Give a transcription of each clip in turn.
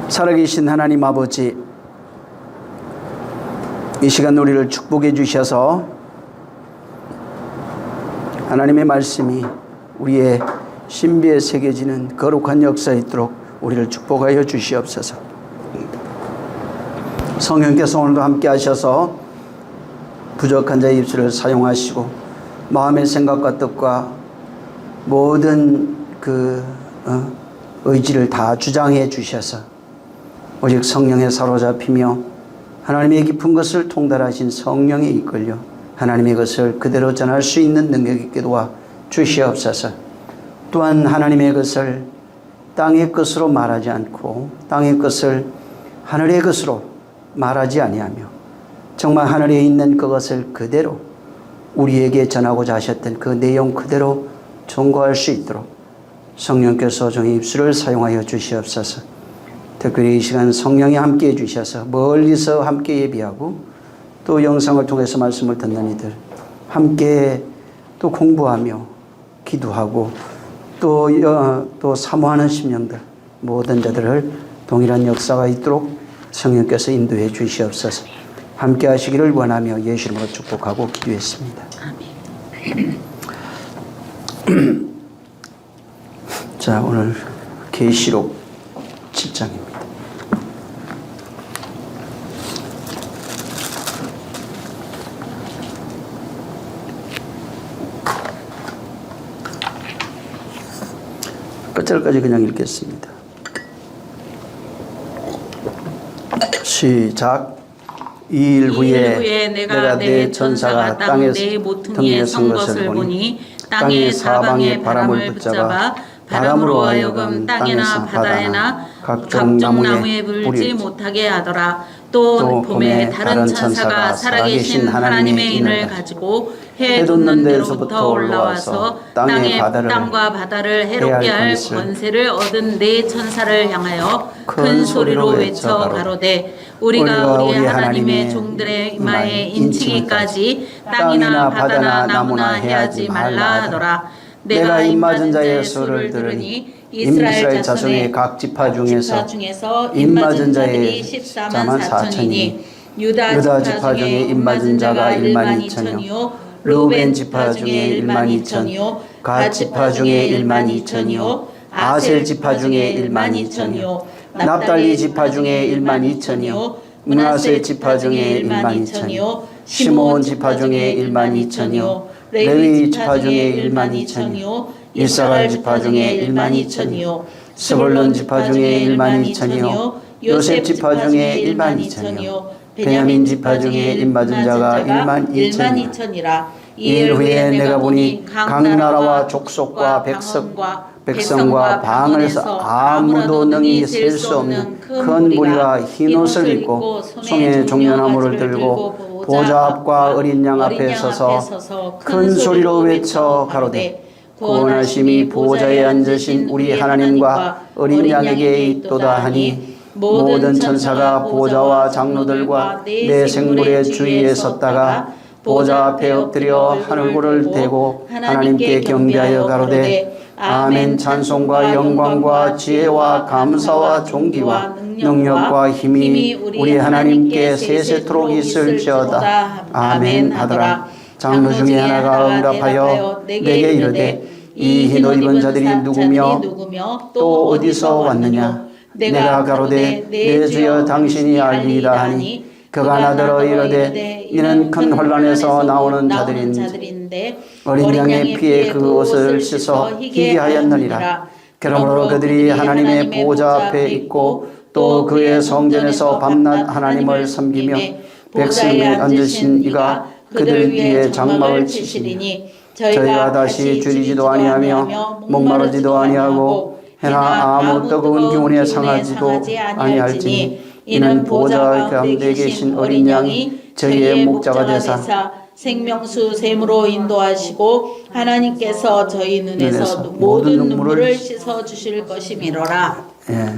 살아계신 하나님 아버지, 이 시간 우리를 축복해 주셔서 하나님의 말씀이 우리의 신비에 새겨지는 거룩한 역사에 있도록 우리를 축복하여 주시옵소서. 성령께서 오늘도 함께 하셔서 부족한 자의 입술을 사용하시고 마음의 생각과 뜻과 모든 의지를 다 주장해 주셔서 오직 성령에 사로잡히며 하나님의 깊은 것을 통달하신 성령에 이끌려 하나님의 것을 그대로 전할 수 있는 능력 있게 도와 주시옵소서. 또한 하나님의 것을 땅의 것으로 말하지 않고 땅의 것을 하늘의 것으로 말하지 아니하며 정말 하늘에 있는 그것을 그대로 우리에게 전하고자 하셨던 그 내용 그대로 전거할 수 있도록 성령께서 종의 입술을 사용하여 주시옵소서. 특별히 이 시간 성령이 함께해 주셔서 멀리서 함께 예비하고 또 영상을 통해서 말씀을 듣는 이들 함께 또 공부하며 기도하고 또 사모하는 심령들 모든 자들을 동일한 역사가 있도록 성령께서 인도해 주시옵소서. 함께 하시기를 원하며 예수 이름으로 축복하고 기도했습니다. 아멘. 자, 오늘 계시록 7장입니다. 끝절까지 그냥 읽겠습니다. 시작. 이 일 후에 내가 내 천사가 땅에 등에 선 것을 보니 땅의 사방에 바람을 붙잡아 바람으로 하여금 땅이나 바다에나 각종 나무에 불지 못하게 하더라. 또 봄에 다른 천사가 살아계신 하나님의 인을 가지고 해 돋는 데로부터 올라와서 땅과 바다를 해롭게 할 권세를 얻은 네 천사를 향하여 큰 소리로 외쳐 가로되 우리가 우리 하나님의 종들의 이마에 인치기까지 땅이나 바다나 나무나 해하지 말라 하더라. 내가 입맞은 자의 수를 들으니 이스라엘 자손의 각 지파 중에서 입맞은 자의 14만 4천이니 유다 지파 중에 입맞은 자가 1만 2천이요 르우벤 지파 중에 1만 2천이요 갓 지파 중에 1만 2천이요 아셀 지파 중에 1만 2천이요 납달리 지파 중에 1만 2천이요 므낫세 지파 중에 1만 2천이요 시므온 지파 중에 1만 2천이요 레위 지파 중에 1만 2천이요 이사갈 지파 중에 1만 2천이요 스불론 지파 중에 1만 2천이요 요셉 지파 중에 1만 2천이요 베냐민 지파 중에 입맞은 자가 1만 2천이라. 이 일 후에 내가 보니 각 나라와 족속과 백성과 방을에서 아무도 능히 셀 수 없는 큰 무리가 흰 옷을 입고 손에 종려나무를 들고 보좌 앞과 어린 양 앞에 서서 큰 소리로 외쳐 가로되 구원하심이 보좌에 앉으신 우리 하나님과 어린 양에게 있도다 하니 모든 천사가 보좌와 장로들과 내 생물의 주위에 섰다가 보좌 앞에 엎드려 하늘고를 대고 하나님께 경배하여 가로되 아멘. 찬송과 영광과 지혜와 감사와 존귀와 능력과 힘이 우리 하나님께 세세토록 있을지어다. 아멘 하더라. 장로 중에 하나가 응답하여 내게 이르되 이 흰 옷 입은 자들이 누구며 또 어디서 왔느냐. 내가 가로되 내 주여 당신이 알리이다 하니 그가 나더러 이르되 이는 큰 혼란에서 나오는 자들인데 어린 양의 피에 그 옷을 씻어 희게 하였느니라. 그러므로 그들이 하나님의 보좌 앞에 있고 또 그의 성전에서 밤낮 하나님을 섬기며 백성에 앉으신 이가 그들 위에 장막을 치시니 저희가 다시 줄이지도 아니하며 목마르지도 아니하고 해나 아무 뜨거운 기운에 상하지도 아니할지니 이는 보좌 가운데 계신 어린 양이 저희의 목자가 되사 생명수 샘으로 인도하시고 하나님께서 저희 눈에서 모든 눈물을 씻어 주실 것이미로라. 예.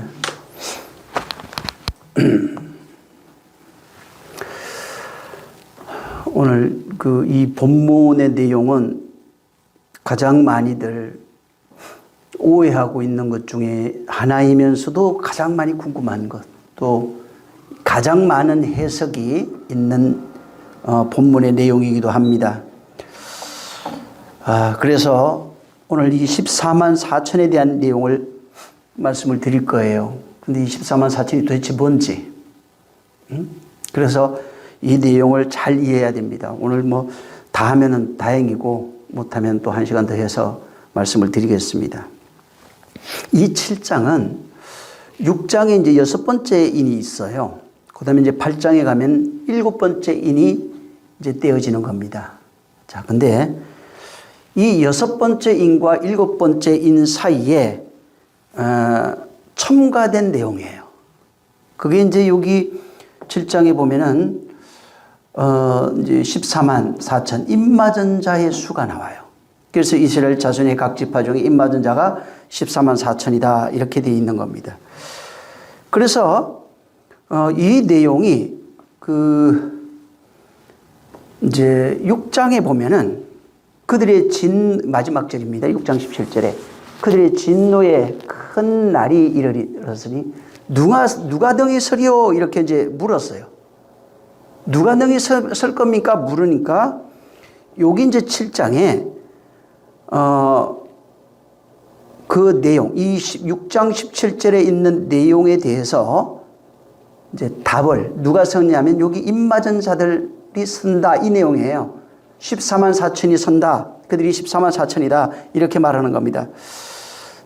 오늘 이 본문의 내용은 가장 많이들 오해하고 있는 것 중에 하나이면서도 가장 많이 궁금한 것, 또 가장 많은 해석이 있는 본문의 내용이기도 합니다. 그래서 오늘 이 14만 4천에 대한 내용을 말씀을 드릴 거예요. 근데 이 14만 4천이 도대체 뭔지. 그래서 이 내용을 잘 이해해야 됩니다. 오늘 뭐 다 하면은 다행이고 못하면 또 1시간 더 해서 말씀을 드리겠습니다. 이 7장은 6장에 이제 6번째 인이 있어요. 그 다음에 이제 8장에 가면 7번째 인이 이제 떼어지는 겁니다. 자, 근데 이 6번째 인과 7번째 인 사이에 첨가된 내용이에요. 그게 이제 여기 7장에 보면은 이제 14만 4천 입맞은 자의 수가 나와요. 그래서 이스라엘 자손의 각 지파 중에 입맞은 자가 14만 4천이다 이렇게 되어 있는 겁니다. 그래서 이 내용이 이제 6장에 보면은 그들의 마지막 절입니다. 6장 17절에 그들의 진노의 큰 날이 이르렀으니 누가 등이 서리오 이렇게 이제 물었어요. 누가 등이 설 겁니까? 물으니까 여기 이제 7장에 그 내용, 이 6장 17절에 있는 내용에 대해서 이제 답을 누가 썼냐면 여기 입맞은 자들이 선다 이 내용이에요. 14만 4천이 선다. 그들이 14만 4천이다. 이렇게 말하는 겁니다.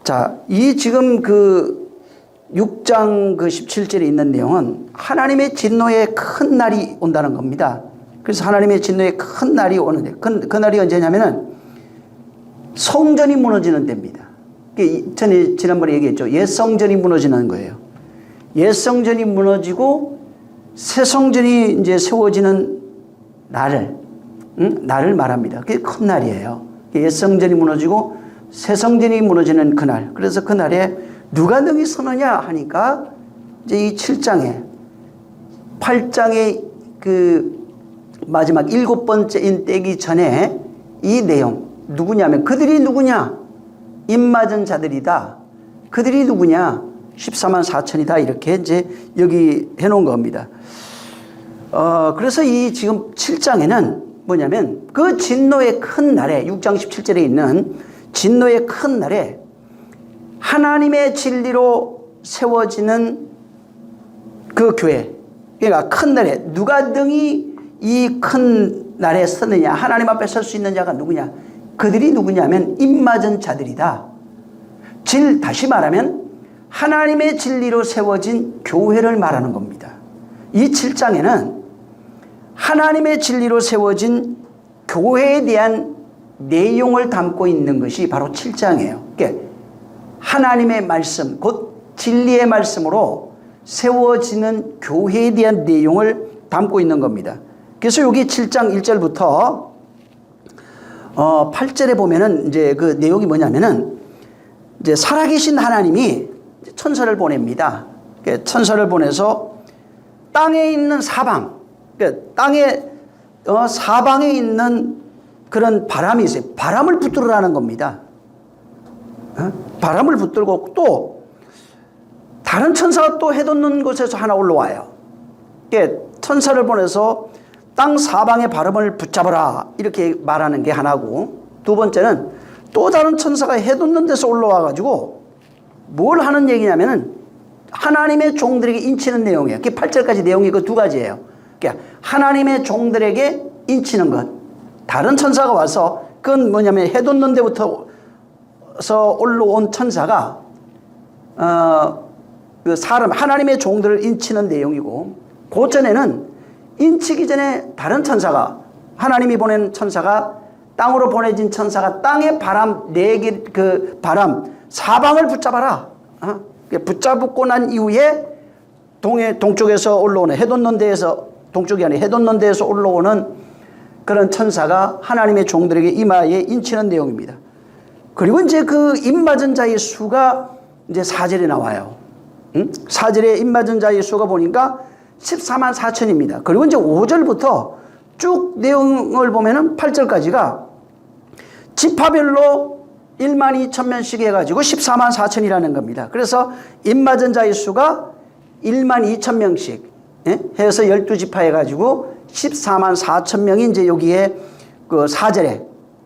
자, 이 지금 6장 17절에 있는 내용은 하나님의 진노의 큰 날이 온다는 겁니다. 그래서 하나님의 진노의 큰 날이 오는데 그 날이 언제냐면은 성전이 무너지는 때입니다. 전에 지난번에 얘기했죠. 옛 성전이 무너지는 거예요. 옛 성전이 무너지고 새 성전이 이제 세워지는 날을 말합니다. 그게 큰 날이에요. 옛 성전이 무너지고 새 성전이 무너지는 그날. 그래서 그날에 누가 능히 서느냐 하니까 이제 이 7장에 8장의 마지막 7번째 인 떼기 전에 이 내용 누구냐면 그들이 누구냐? 입맞은 자들이다. 그들이 누구냐? 14만 4천이다. 이렇게 이제 여기 해놓은 겁니다. 그래서 이 지금 7장에는 뭐냐면 그 진노의 큰 날에 6장 17절에 있는 진노의 큰 날에 하나님의 진리로 세워지는 그 교회, 그러니까 큰 날에 누가 등이 이 큰 날에 서느냐, 하나님 앞에 설 수 있는 자가 누구냐, 그들이 누구냐면 입맞은 자들이다. 다시 말하면 하나님의 진리로 세워진 교회를 말하는 겁니다. 이 7장에는 하나님의 진리로 세워진 교회에 대한 내용을 담고 있는 것이 바로 7장이에요. 그러니까 하나님의 말씀, 곧 진리의 말씀으로 세워지는 교회에 대한 내용을 담고 있는 겁니다. 그래서 여기 7장 1절부터 8절에 보면은 이제 그 내용이 뭐냐면은 이제 살아계신 하나님이 천사를 보냅니다. 천사를 보내서 땅에 있는 사방, 땅에 사방에 있는 그런 바람이 있어요. 바람을 붙들으라는 겁니다. 바람을 붙들고 또 다른 천사가 또 해돋는 곳에서 하나 올라와요. 천사를 보내서 땅 사방의 바람을 붙잡아라 이렇게 말하는 게 하나고, 두 번째는 또 다른 천사가 해돋는 데서 올라와 가지고 뭘 하는 얘기냐면은 하나님의 종들에게 인치는 내용이에요. 8절까지 내용이 그 두 가지예요. 그러니까 하나님의 종들에게 인치는 것. 다른 천사가 와서 그건 뭐냐면 해돋는 데부터 올라온 천사가 그 사람 하나님의 종들을 인치는 내용이고, 그 전에는 인치기 전에 다른 천사가, 하나님이 보낸 천사가, 땅으로 보내진 천사가 땅의 바람 바람 사방을 붙잡아라. 붙잡고 난 이후에 동쪽에서 올라오는 해돋는 데에서, 동쪽이 아니라 해돋는 데에서 올라오는 그런 천사가 하나님의 종들에게 이마에 인치는 내용입니다. 그리고 이제 그 입맞은 자의 수가 이제 4절에 나와요. 4절에 입맞은 자의 수가 보니까 14만 4천입니다. 그리고 이제 5절부터 쭉 내용을 보면은 8절까지가 지파별로 1만 2천 명씩 해가지고 14만 4천이라는 겁니다. 그래서 입맞은 자의 수가 1만 2천 명씩 해서 12지파 해가지고 14만 4천 명이 이제 여기에 그 4절에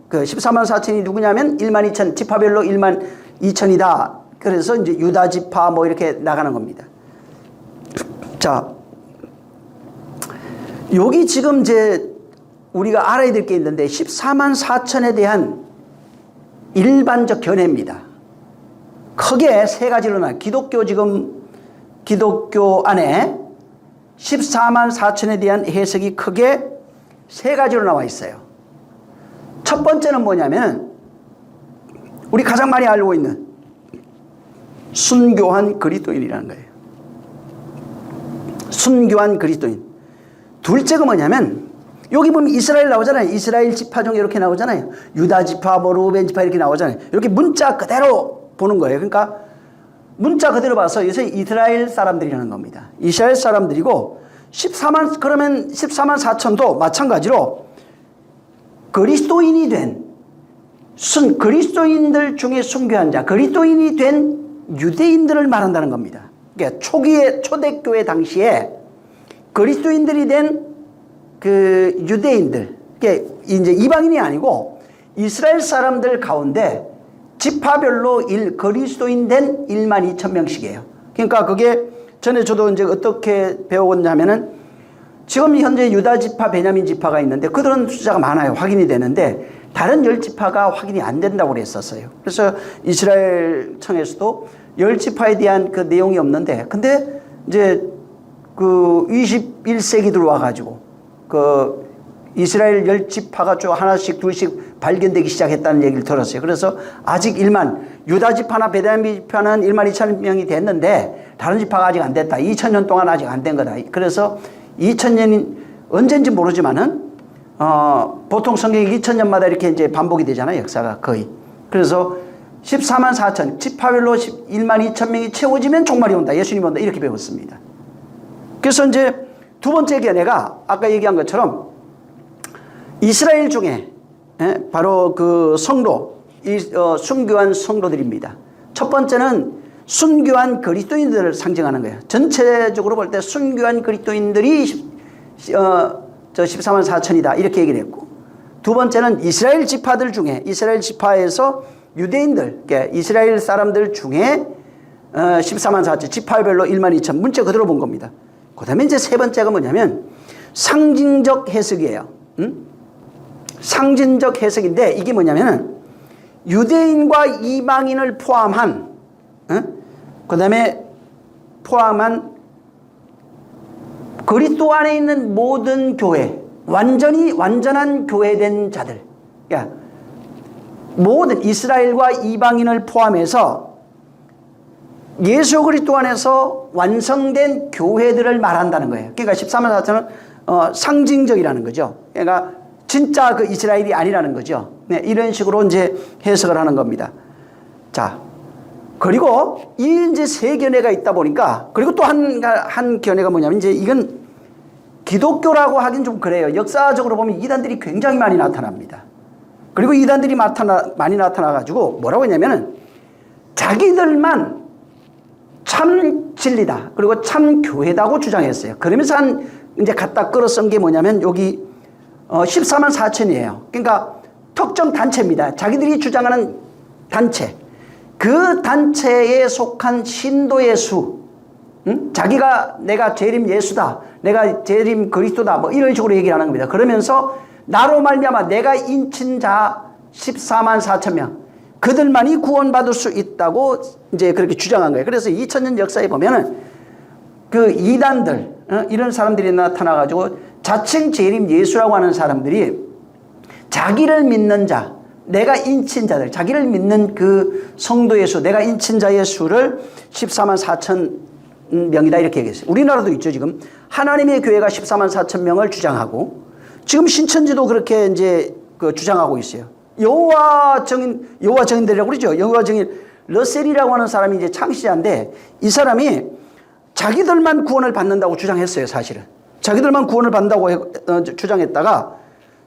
그 14만 4천이 누구냐면 1만 2천, 지파별로 1만 2천이다. 그래서 이제 유다 지파 뭐 이렇게 나가는 겁니다. 자, 여기 지금 이제 우리가 알아야 될 게 있는데 14만 4천에 대한 일반적 견해입니다. 크게 세 가지로 나눠요. 기독교 안에 14만 4천에 대한 해석이 크게 세 가지로 나와 있어요. 첫 번째는 뭐냐면 우리 가장 많이 알고 있는 순교한 그리스도인이라는 거예요. 순교한 그리스도인. 둘째가 뭐냐면 여기 보면 이스라엘 나오잖아요. 이스라엘 지파 중에 이렇게 나오잖아요. 유다 지파, 뭐 루벤 지파 이렇게 나오잖아요. 이렇게 문자 그대로 보는 거예요. 그러니까 문자 그대로 봐서 요새 이스라엘 사람들이라는 겁니다. 이스라엘 사람들이고 14만 그러면 14만 4천도 마찬가지로 그리스도인이 된 그리스도인들 중에 순교한 자, 그리스도인이 된 유대인들을 말한다는 겁니다. 그러니까 초대교회 당시에 그리스도인들이 된 그 유대인들, 그러니까 이제 이방인이 아니고 이스라엘 사람들 가운데 지파별로 그리스도인 된 1만 2천 명씩이에요. 그러니까 그게 전에 저도 이제 어떻게 배웠냐면은 지금 현재 유다 지파, 베냐민 지파가 있는데 그들은 숫자가 많아요. 확인이 되는데 다른 10지파가 확인이 안 된다고 그랬었어요. 그래서 이스라엘 청에서도 10지파에 대한 그 내용이 없는데 근데 이제 그 21세기 들어와가지고 그 이스라엘 10지파가 쭉 하나씩 둘씩 발견되기 시작했다는 얘기를 들었어요. 그래서 아직 유다 지파나 베냐민 지파는 1만 2천 명이 됐는데 다른 지파가 아직 안 됐다. 2000년 동안 아직 안 된 거다. 그래서 2000년이 언제인지 모르지만은 보통 성경이 2000년마다 이렇게 이제 반복이 되잖아요. 역사가 거의. 그래서 14만 4천 지파별로 1만 2천 명이 채워지면 종말이 온다. 예수님이 온다. 이렇게 배웠습니다. 그래서 이제 두 번째 견해가 아까 얘기한 것처럼 이스라엘 중에 바로 그 성도, 순교한 성도들입니다. 첫 번째는 순교한 그리스도인들을 상징하는 거예요. 전체적으로 볼 때 순교한 그리스도인들이 14만 4천이다 이렇게 얘기를 했고, 두 번째는 이스라엘 지파들 중에 이스라엘 지파에서 유대인들, 그러니까 이스라엘 사람들 중에 14만 4천 지파별로 1만 2천 문자 그대로 본 겁니다. 그 다음에 이제 세 번째가 뭐냐면 상징적 해석이에요. 상징적 해석인데 이게 뭐냐면 유대인과 이방인을 포함한 그 다음에 포함한 그리스도 안에 있는 모든 교회, 완전한 교회된 자들, 그러니까 모든 이스라엘과 이방인을 포함해서 예수 그리스도 안에서 완성된 교회들을 말한다는 거예요. 그러니까 14만 4천은 상징적이라는 거죠. 그러니까 진짜 그 이스라엘이 아니라는 거죠. 네, 이런 식으로 이제 해석을 하는 겁니다. 자, 그리고 이 이제 세 견해가 있다 보니까, 그리고 또 한 견해가 뭐냐면 이제 이건 기독교라고 하긴 좀 그래요. 역사적으로 보면 이단들이 굉장히 많이 나타납니다. 그리고 이단들이 많이 나타나가지고 뭐라고 했냐면은 자기들만 참 진리다. 그리고 참 교회다고 주장했어요. 그러면서 이제 갖다 끌어쓴 게 뭐냐면 여기 14만 4천이에요. 그러니까 특정 단체입니다. 자기들이 주장하는 단체. 그 단체에 속한 신도의 수. 자기가 내가 재림 예수다. 내가 재림 그리스도다. 뭐 이런 식으로 얘기를 하는 겁니다. 그러면서 나로 말미암아 내가 인친 자 14만 4천 명. 그들만이 구원받을 수 있다고 이제 그렇게 주장한 거예요. 그래서 2000년 역사에 보면은 그 이단들, 이런 사람들이 나타나가지고 자칭 재림 예수라고 하는 사람들이 자기를 믿는 자, 내가 인친 자들, 자기를 믿는 그 성도의 수, 내가 인친 자의 수를 14만 4천 명이다 이렇게 얘기했어요. 우리나라도 있죠. 지금 하나님의 교회가 14만 4천 명을 주장하고 지금 신천지도 그렇게 이제 그 주장하고 있어요. 여호와 증인들이라고 그러죠. 여호와 증인 러셀이라고 하는 사람이 이제 창시자인데 이 사람이 자기들만 구원을 받는다고 주장했어요. 사실은 자기들만 구원을 받는다고 주장했다가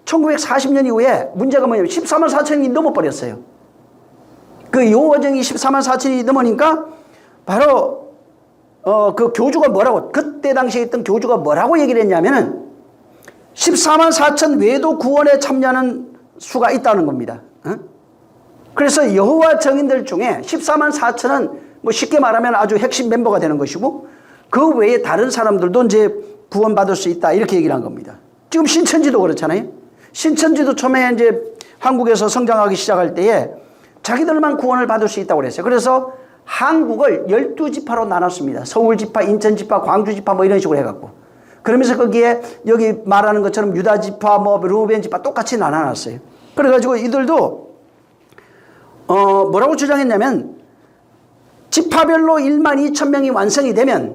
1940년 이후에 문제가 뭐냐면 14만 4천이 넘어버렸어요. 그 여호와정이 14만 4천이 넘으니까 바로 그 교주가 뭐라고, 그때 당시에 있던 교주가 뭐라고 얘기를 했냐면은 14만 4천 외에도 구원에 참여하는 수가 있다는 겁니다. 그래서 여호와 정인들 중에 14만 4천은 뭐 쉽게 말하면 아주 핵심 멤버가 되는 것이고, 그 외에 다른 사람들도 이제 구원받을 수 있다, 이렇게 얘기를 한 겁니다. 지금 신천지도 그렇잖아요. 신천지도 처음에 이제 한국에서 성장하기 시작할 때에 자기들만 구원을 받을 수 있다고 그랬어요. 그래서 한국을 12지파로 나눴습니다. 서울지파, 인천지파, 광주지파 뭐 이런 식으로 해갖고. 그러면서 거기에 여기 말하는 것처럼 유다지파, 뭐 르우벤지파 똑같이 나눠놨어요. 그래가지고 이들도 뭐라고 주장했냐면, 지파별로 1만 2천 명이 완성이 되면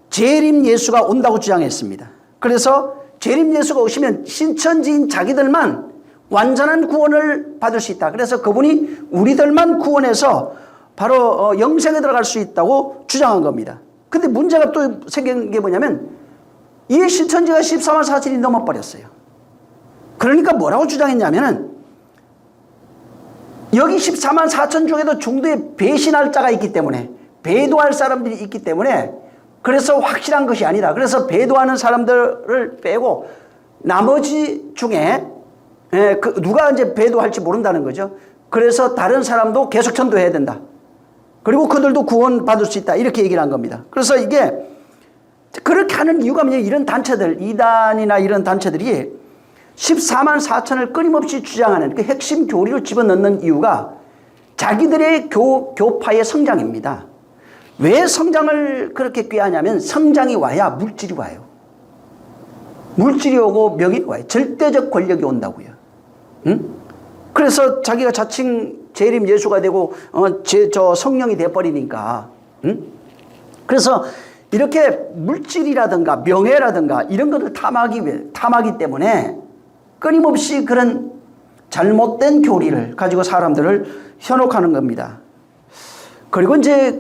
재림 예수가 온다고 주장했습니다. 그래서 재림 예수가 오시면 신천지인 자기들만 완전한 구원을 받을 수 있다. 그래서 그분이 우리들만 구원해서 바로 영생에 들어갈 수 있다고 주장한 겁니다. 근데 문제가 또 생긴 게 뭐냐면, 이 신천지가 14만 4천이 넘어버렸어요. 그러니까 뭐라고 주장했냐면은, 여기 14만 4천 중에도 중도에 배신할 자가 있기 때문에, 배도할 사람들이 있기 때문에, 그래서 확실한 것이 아니다. 그래서 배도하는 사람들을 빼고 나머지 중에 누가 이제 배도할지 모른다는 거죠. 그래서 다른 사람도 계속 전도해야 된다. 그리고 그들도 구원받을 수 있다, 이렇게 얘기를 한 겁니다. 그래서 이게 그렇게 하는 이유가 뭐냐, 이런 단체들, 이단이나 이런 단체들이 14만 4천을 끊임없이 주장하는 그 핵심 교리를 집어넣는 이유가 자기들의 교파의 성장입니다. 왜 성장을 그렇게 꾀하냐면, 성장이 와야 물질이 와요. 물질이 오고 명예가 와요. 절대적 권력이 온다고요. 응? 그래서 자기가 자칭 재림 예수가 되고 저 성령이 돼버리니까. 응? 그래서 이렇게 물질이라든가 명예라든가 이런 것을 탐하기 때문에 끊임없이 그런 잘못된 교리를 가지고 사람들을 현혹하는 겁니다. 그리고 이제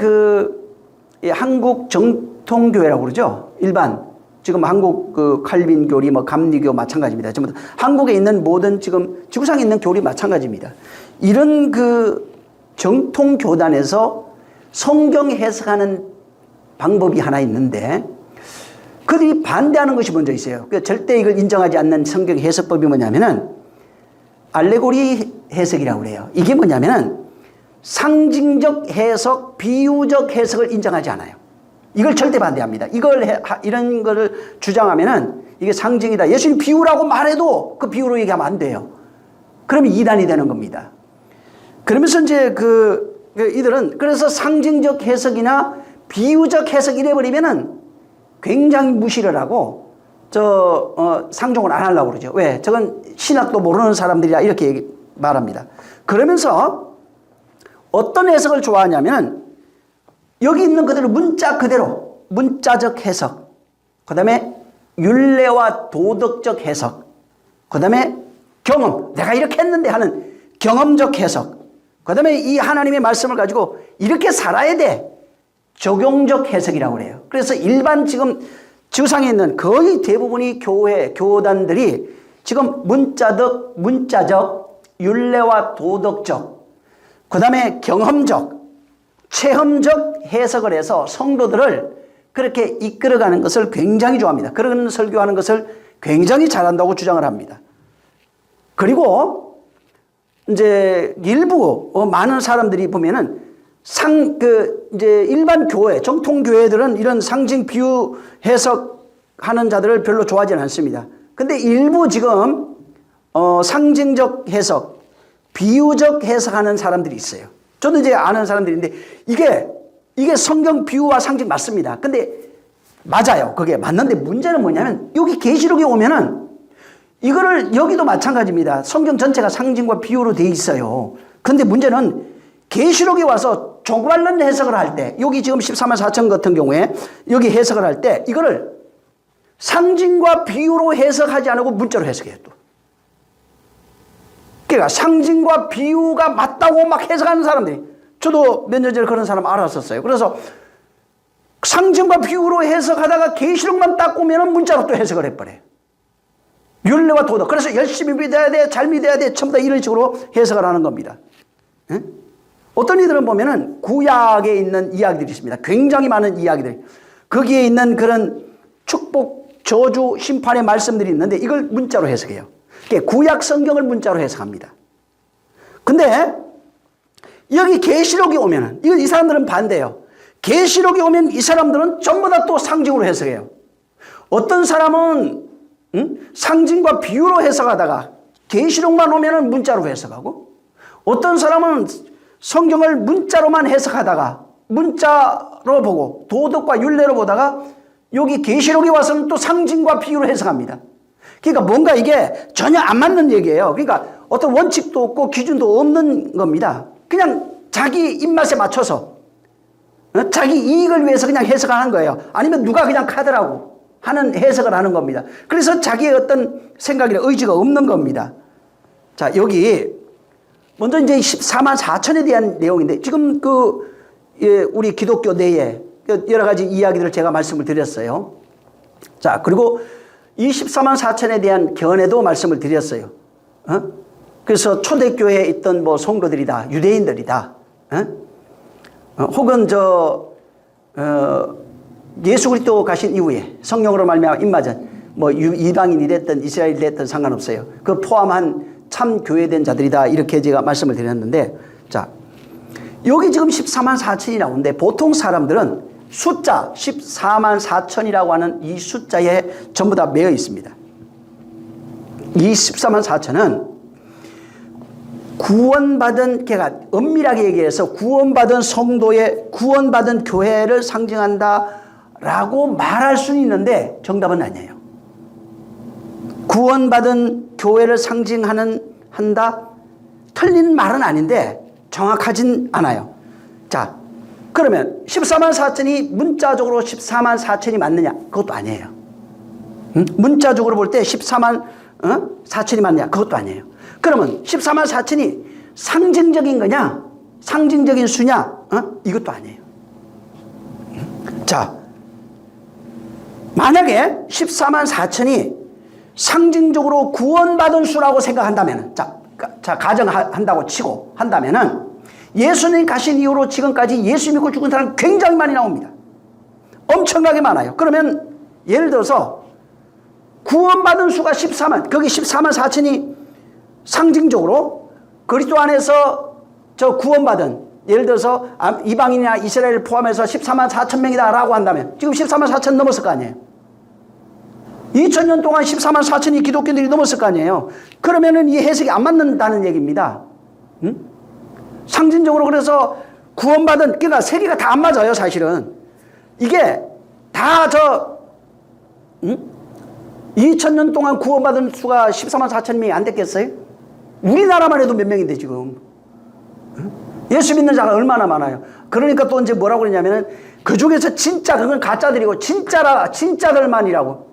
한국 정통교회라고 그러죠. 일반 지금 한국 칼빈 교리, 뭐 감리교 마찬가지입니다. 전부 다 한국에 있는 모든 지금 지구상에 있는 교리 마찬가지입니다. 이런 정통 교단에서 성경 해석하는 방법이 하나 있는데, 그들이 반대하는 것이 먼저 있어요. 절대 이걸 인정하지 않는 성경 해석법이 뭐냐면은 알레고리 해석이라고 그래요. 이게 뭐냐면은 상징적 해석, 비유적 해석을 인정하지 않아요. 이걸 절대 반대합니다. 이런 거를 주장하면은 이게 상징이다, 예수님 비유라고 말해도 그 비유로 얘기하면 안 돼요. 그러면 이단이 되는 겁니다. 그러면서 이제 이들은 그래서 상징적 해석이나 비유적 해석 이래버리면은 굉장히 무시를 하고 상종을 안 하려고 그러죠. 왜? 저건 신학도 모르는 사람들이라, 이렇게 말합니다. 그러면서 어떤 해석을 좋아하냐면, 여기 있는 그대로 문자 그대로 문자적 해석, 그 다음에 율례와 도덕적 해석, 그 다음에 경험, 내가 이렇게 했는데 하는 경험적 해석, 그 다음에 이 하나님의 말씀을 가지고 이렇게 살아야 돼, 적용적 해석이라고 그래요. 그래서 일반 지금 지구상에 있는 거의 대부분이 교단들이 지금 문자적, 율례와 도덕적, 그 다음에 경험적, 체험적 해석을 해서 성도들을 그렇게 이끌어가는 것을 굉장히 좋아합니다. 그런 설교하는 것을 굉장히 잘한다고 주장을 합니다. 그리고 이제 일부 많은 사람들이 보면은 이제 일반 교회, 정통 교회들은 이런 상징 비유 해석하는 자들을 별로 좋아하지는 않습니다. 근데 일부 지금 상징적 해석, 비유적 해석하는 사람들이 있어요. 저도 이제 아는 사람들인데 이게 성경 비유와 상징 맞습니다. 근데 맞아요. 그게 맞는데 문제는 뭐냐면, 여기 계시록에 오면은 이거를, 여기도 마찬가지입니다. 성경 전체가 상징과 비유로 돼 있어요. 근데 문제는 계시록에 와서 조그마한 해석을 할 때, 여기 지금 14만 4천 같은 경우에 여기 해석을 할 때 이거를 상징과 비유로 해석하지 않고 문자로 해석해요. 또 그러니까 상징과 비유가 맞다고 막 해석하는 사람들이, 저도 몇 년 전에 그런 사람 알았었어요. 그래서 상징과 비유로 해석하다가 계시록만 딱 보면 문자로 또 해석을 해버려요. 율례와 도덕, 그래서 열심히 믿어야 돼, 잘 믿어야 돼, 전부 다 이런 식으로 해석을 하는 겁니다. 응? 어떤 이들은 보면은 구약에 있는 이야기들이 있습니다. 굉장히 많은 이야기들. 거기에 있는 그런 축복, 저주, 심판의 말씀들이 있는데 이걸 문자로 해석해요. 구약 성경을 문자로 해석합니다. 근데 여기 계시록에 오면은 이건 이 사람들은 반대예요. 계시록에 오면 이 사람들은 전부 다 또 상징으로 해석해요. 어떤 사람은 상징과 비유로 해석하다가 계시록만 오면은 문자로 해석하고, 어떤 사람은 성경을 문자로만 해석하다가 문자로 보고 도덕과 율례로 보다가 여기 계시록에 와서는 또 상징과 비유로 해석합니다. 그러니까 뭔가 이게 전혀 안 맞는 얘기예요. 그러니까 어떤 원칙도 없고 기준도 없는 겁니다. 그냥 자기 입맛에 맞춰서 자기 이익을 위해서 그냥 해석하는 거예요. 아니면 누가 그냥 카더라고 하는 해석을 하는 겁니다. 그래서 자기의 어떤 생각이나 의지가 없는 겁니다. 자, 여기 먼저 이제 14만 4천에 대한 내용인데, 지금 우리 기독교 내에 여러 가지 이야기들을 제가 말씀을 드렸어요. 자, 그리고 이 14만 4천에 대한 견해도 말씀을 드렸어요. 그래서 초대교회에 있던 뭐 성도들이다, 유대인들이다, 혹은 예수 그리스도 가신 이후에 성령으로 말미암아 임마전 뭐 이방인이 됐든 이스라엘이 됐든 상관없어요. 그 포함한 참 교회된 자들이다, 이렇게 제가 말씀을 드렸는데, 자, 여기 지금 14만 4천이 나오는데 보통 사람들은 숫자 14만 4천이라고 하는 이 숫자에 전부 다 매여 있습니다. 이 14만 4천은 구원받은, 걔가 엄밀하게 얘기해서 구원받은 성도의, 구원받은 교회를 상징한다라고 말할 수는 있는데 정답은 아니에요. 구원받은 교회를 한다? 틀린 말은 아닌데 정확하진 않아요. 자, 그러면 14만 4천이 문자적으로 14만 4천이 맞느냐? 그것도 아니에요. 문자적으로 볼 때 14만 4천이 맞느냐? 그것도 아니에요. 그러면 14만 4천이 상징적인 거냐? 상징적인 수냐? 이것도 아니에요. 자, 만약에 14만 4천이 상징적으로 구원받은 수라고 생각한다면, 자, 가정한다고 치고 한다면은 예수님 가신 이후로 지금까지 예수 믿고 죽은 사람 굉장히 많이 나옵니다. 엄청나게 많아요. 그러면 예를 들어서 구원받은 수가 14만, 거기 14만 4천이 상징적으로 그리스도 안에서 저 구원받은, 예를 들어서 이방인이나 이스라엘을 포함해서 14만 4천 명이다 라고 한다면 지금 14만 4천 넘었을 거 아니에요. 2000년 동안 14만 4천이 기독교인들이 넘었을 거 아니에요. 그러면은 이 해석이 안 맞는다는 얘기입니다. 상징적으로 그래서 구원받은, 그러니까 세 개가 다 안 맞아요, 사실은. 이게 다 2000년 동안 구원받은 수가 14만 4천 명이 안 됐겠어요? 우리나라만 해도 몇 명인데 지금. 예수 믿는 자가 얼마나 많아요. 그러니까 또 이제 뭐라고 그러냐면은 그 중에서 진짜 그건 가짜들이고 진짜들만이라고.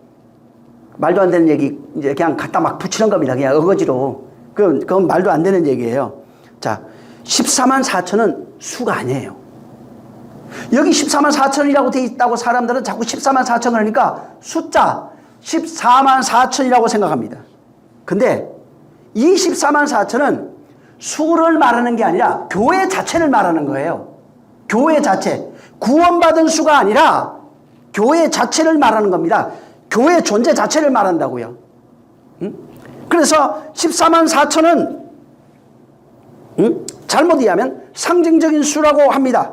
말도 안 되는 얘기 이제 그냥 갖다 막 붙이는 겁니다. 그냥 어거지로. 그건 말도 안 되는 얘기예요. 자, 14만 4천은 수가 아니에요. 여기 14만 4천이라고 돼 있다고 사람들은 자꾸 14만 4천 그러니까 숫자 14만 4천이라고 생각합니다. 근데 이 14만 4천은 수를 말하는 게 아니라 교회 자체를 말하는 거예요. 교회 자체. 구원받은 수가 아니라 교회 자체를 말하는 겁니다. 교회 존재 자체를 말한다고요. 그래서 14만 4천은 잘못 이해하면 상징적인 수라고 합니다.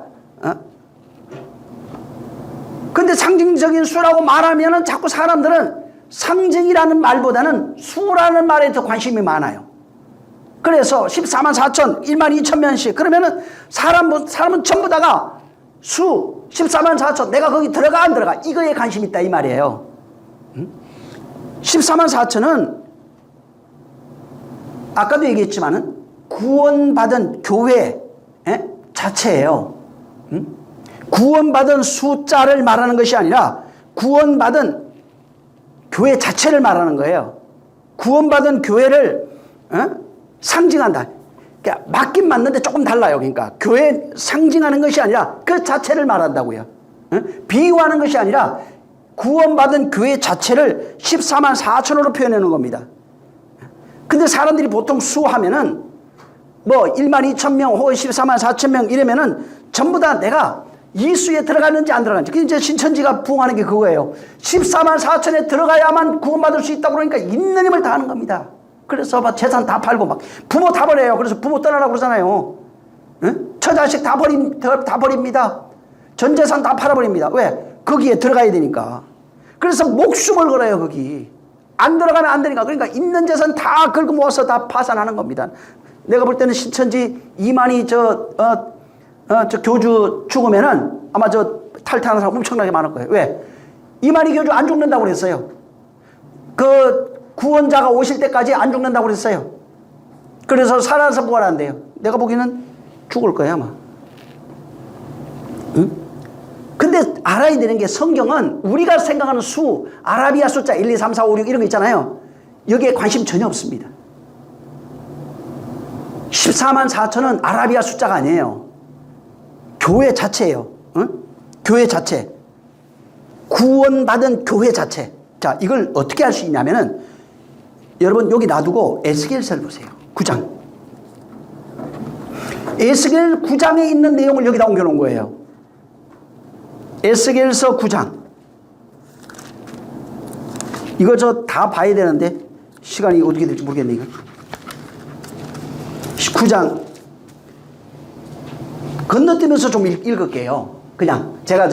근데 상징적인 수라고 말하면은 자꾸 사람들은 상징이라는 말보다는 수라는 말에 더 관심이 많아요. 그래서 14만 4천, 1만 2천 명씩 그러면은 사람은 전부 다가 수 14만 4천 내가 거기 들어가 안 들어가 이거에 관심이 있다 이 말이에요. 14만 4천은 아까도 얘기했지만은 구원받은 교회 자체예요. 구원받은 숫자를 말하는 것이 아니라 구원받은 교회 자체를 말하는 거예요. 구원받은 교회를 상징한다. 그러니까 맞긴 맞는데 조금 달라요. 그러니까 교회 상징하는 것이 아니라 그 자체를 말한다고요. 비유하는 것이 아니라 구원받은 교회 자체를 14만 4천으로 표현하는 겁니다. 근데 사람들이 보통 수하면은 뭐 1만 2천 명 혹은 14만 4천 명 이러면은 전부 다 내가 이 수에 들어갔는지 안 들어갔는지. 그게 이제 신천지가 부흥하는 게 그거예요. 14만 4천에 들어가야만 구원받을 수 있다고 그러니까 있는 힘을 다하는 겁니다. 그래서 막 재산 다 팔고 막 부모 다 버려요. 그래서 부모 떠나라고 그러잖아요. 응? 처자식 다 버립니다. 전 재산 다 팔아버립니다. 왜? 거기에 들어가야 되니까. 그래서 목숨을 걸어요. 거기 안 들어가면 안 되니까. 그러니까 있는 재산 다 긁어 모아서 다 파산하는 겁니다. 내가 볼 때는 신천지 이만희 저 교주 죽으면은 아마 저 탈퇴하는 사람 엄청나게 많을 거예요. 왜? 이만희 교주 안 죽는다고 그랬어요. 그 구원자가 오실 때까지 안 죽는다고 그랬어요. 그래서 살아서 부활한대요. 내가 보기에는 죽을 거야 아마. 응? 근데 알아야 되는 게 성경은 우리가 생각하는 수, 아라비아 숫자 1, 2, 3, 4, 5, 6 이런 거 있잖아요. 여기에 관심 전혀 없습니다. 14만 4천은 아라비아 숫자가 아니에요. 교회 자체예요. 응? 교회 자체. 구원받은 교회 자체. 자, 이걸 어떻게 할 수 있냐면은 여러분 여기 놔두고 에스겔서를 보세요. 9장. 에스겔 9장에 있는 내용을 여기다 옮겨놓은 거예요. 에스겔서 9장. 이거 저 다 봐야 되는데 시간이 어떻게 될지 모르겠네 이거. 9장 건너뛰면서 좀 읽을게요. 그냥 제가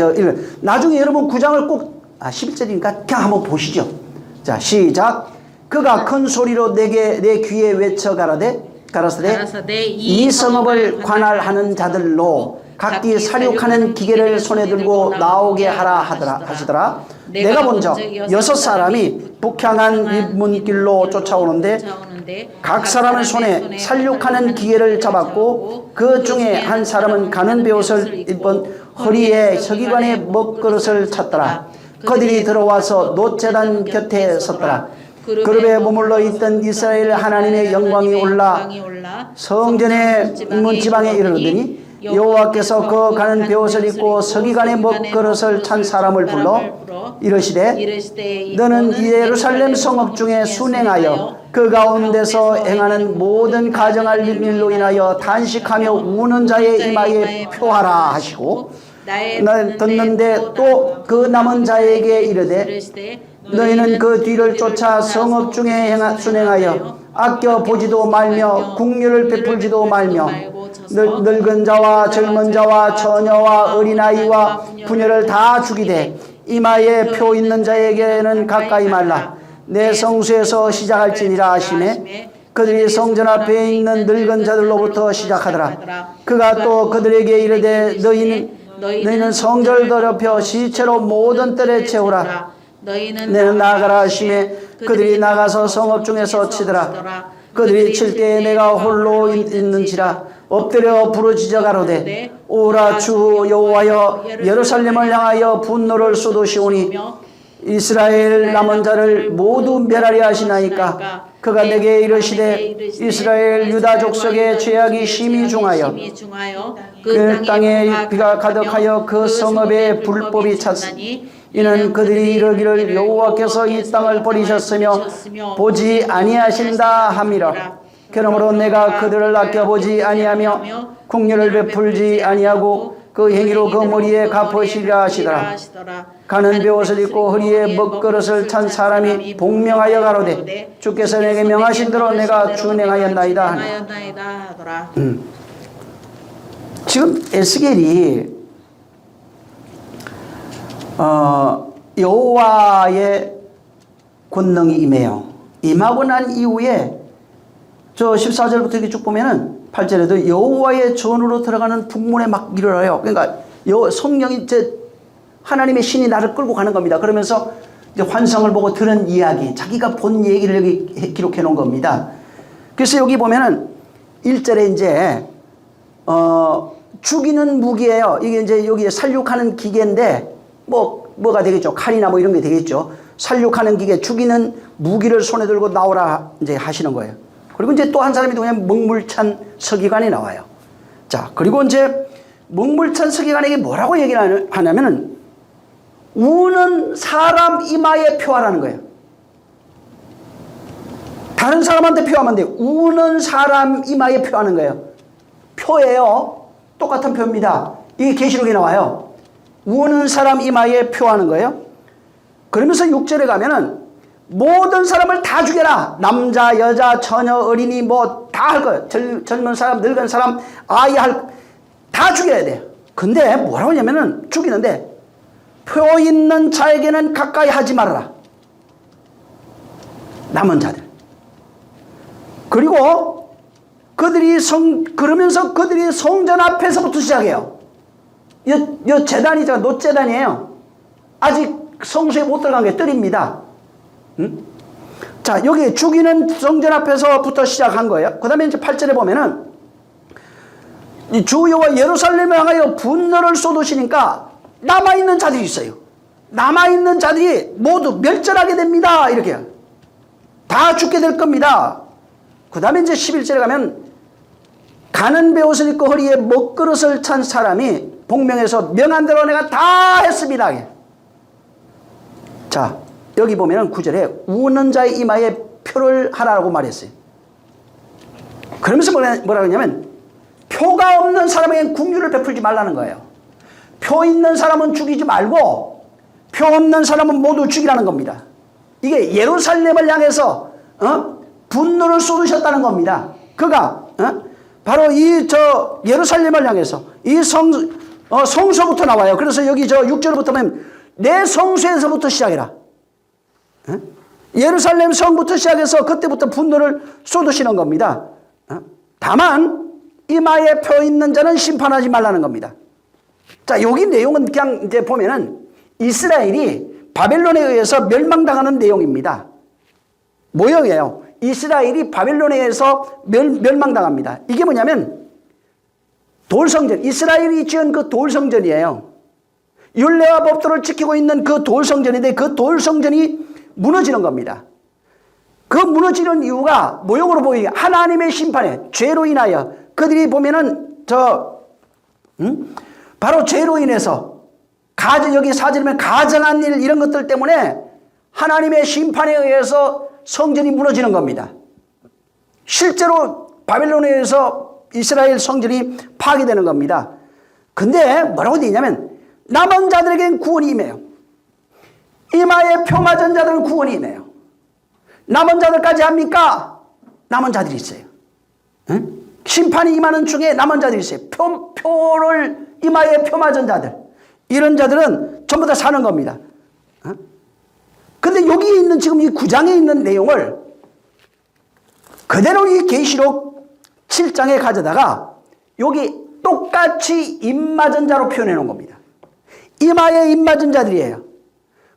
나중에 여러분 9장을 꼭 11절이니까 그냥 한번 보시죠. 자, 시작. 그가 큰 소리로 내 귀에 외쳐 가라사대 이 성읍을 관할하는 자들로 각기 사륙하는 기계를 손에 들고 나오게 하라 하시더라. 내가 본적 6사람이 북향한 문길로 쫓아오는데 각 사람의 손에 살육하는 기계를 잡았고 그 중에 한 사람은 가는 베옷을 입은 허리에 서기관의 먹그릇을 찼더라. 그들이 들어와서 놋제단 곁에 섰더라. 그룹에 머물러 있던 이스라엘 하나님의 영광이 올라 성전의 문지방에 이르르더니 여호와께서 그 가는 베옷을 입고 서기관의 먹그릇을 찬 사람을 불러 이르시되 너는 예루살렘 성읍 중에 순행하여 그 가운데서 행하는 모든 가정할 일로 인하여 단식하며 우는 자의 이마에 표하라 하시고 날 듣는데 또 그 남은 자에게 이르되 너희는 그 뒤를 쫓아 성읍 중에 순행하여 아껴 보지도 말며 국률을 베풀지도 말며 늙은 자와 젊은 자와 처녀와 어린아이와 부녀를 다 죽이되 이마에 표 있는 자에게는 가까이 말라. 내 성수에서 시작할지니라 하시매 그들이 성전 앞에 있는 늙은 자들로부터 시작하더라. 그가 또 그들에게 이르되 너희는 성전을 더럽혀 시체로 모든 뜰에 채우라. 너희는 나아가라 하시매 그들이 나가서 성읍 중에서 치더라. 그들이 칠 때에 내가 홀로 있는지라 엎드려 부르짖어 가로되 오라 주 여호와여 예루살렘을 향하여 분노를 쏟으시오니 이스라엘 남은 자를 모두 멸하리 하시나이까. 그가 내게 이르시되 이스라엘 유다 족속의 죄악이 심히 중하여 그 땅에 비가 가득하여 그 성읍에 불법이 찼으니 이는 그들이 이르기를 여호와께서 이 땅을 버리셨으며 보지 아니하신다 함이라. 그러므로 내가 그들을 아껴보지 아니하며 국률을 베풀지 아니하고 그 행위로 그 머리에 갚으시리라 하시더라. 가는 베옷을 입고 허리에 먹그릇을 찬 사람이 복명하여 가로되 주께서 내게 명하신 대로 내가 준행하였나이다 하니라. 지금 에스겔이 여호와의 권능이 임하고 난 이후에 저 14절부터 이렇게 쭉 보면은 8절에도 여호와의 전으로 들어가는 북문에 막 일어나요. 그러니까 성령이 이제 하나님의 신이 나를 끌고 가는 겁니다. 그러면서 이제 환상을 보고 들은 이야기, 자기가 본 얘기를 여기 기록해 놓은 겁니다. 그래서 여기 보면은 1절에 이제 죽이는 무기예요. 이게 이제 여기 살육하는 기계인데 뭐가 되겠죠? 칼이나 뭐 이런 게 되겠죠. 살육하는 기계, 죽이는 무기를 손에 들고 나오라 이제 하시는 거예요. 그리고 이제 또 한 사람이 누구냐면 먹물찬 서기관이 나와요. 자, 그리고 이제 먹물찬 서기관에게 뭐라고 얘기를 하냐면은 우는 사람 이마에 표하라는 거예요. 다른 사람한테 표하면 돼. 우는 사람 이마에 표하는 거예요. 표예요. 똑같은 표입니다. 이게 계시록에 나와요. 우는 사람 이마에 표하는 거예요. 그러면서 6절에 가면은 모든 사람을 다 죽여라. 남자, 여자, 처녀, 어린이 뭐 다 할 거예요. 젊은 사람, 늙은 사람, 아이 다 죽여야 돼요. 근데 뭐라고 하냐면은 죽이는데 표 있는 자에게는 가까이 하지 말아라. 남은 자들. 그리고 그러면서 그들이 성전 앞에서부터 시작해요. 이 제단이잖아. 놋제단이에요. 아직 성소에 못 들어간 게 뜰입니다. 응? 자, 여기 죽이는 성전 앞에서부터 시작한 거예요. 그 다음에 이제 8절에 보면은 이 주 여호와 예루살렘을 향하여 분노를 쏟으시니까 남아있는 자들이 있어요. 남아있는 자들이 모두 멸절하게 됩니다. 이렇게. 다 죽게 될 겁니다. 그 다음에 이제 11절에 가면 가는 베옷을 입고 허리에 먹그릇을 찬 사람이 복명에서 명한 대로 내가 다 했습니다. 자, 여기 보면은 9절에 우는 자의 이마에 표를 하라고 말했어요. 그러면서 뭐라 하냐면 표가 없는 사람에겐 국류를 베풀지 말라는 거예요. 표 있는 사람은 죽이지 말고 표 없는 사람은 모두 죽이라는 겁니다. 이게 예루살렘을 향해서 분노를 쏟으셨다는 겁니다. 그가 바로 예루살렘을 향해서 이 성소부터 나와요. 그래서 여기 6절부터 보면 내 성소에서부터 시작해라. 예루살렘 성부터 시작해서 그때부터 분노를 쏟으시는 겁니다. 다만 이마에 표 있는 자는 심판하지 말라는 겁니다. 자, 여기 내용은 그냥 이제 보면은 이스라엘이 바벨론에 의해서 멸망당하는 내용입니다. 모형이에요. 이스라엘이 바벨론에 의해서 멸망당합니다. 이게 뭐냐면 돌성전, 이스라엘이 지은 그 돌성전이에요. 율례와 법도를 지키고 있는 그 돌성전인데 그 돌성전이 무너지는 겁니다. 그 무너지는 이유가 모형으로 보이게 하나님의 심판에 죄로 인하여 그들이 보면은 바로 죄로 인해서 여기 사절이면 가정한 일 이런 것들 때문에 하나님의 심판에 의해서 성전이 무너지는 겁니다. 실제로 바벨론에 의해서 이스라엘 성전이 파괴되는 겁니다. 근데 뭐라고 되어 있냐면 남은 자들에겐 구원이 임해요. 이마에 표 맞은 자들은 구원이 임해요. 남은 자들까지 합니까? 남은 자들이 있어요. 응? 심판이 임하는 중에 남은 자들이 있어요. 표를 이마에 표 맞은 자들. 이런 자들은 전부 다 사는 겁니다. 근데 여기 있는 지금 이 9장에 있는 내용을 그대로 이 계시록 7장에 가져다가 여기 똑같이 입맞은 자로 표현해 놓은 겁니다. 이마에 입맞은 자들이에요.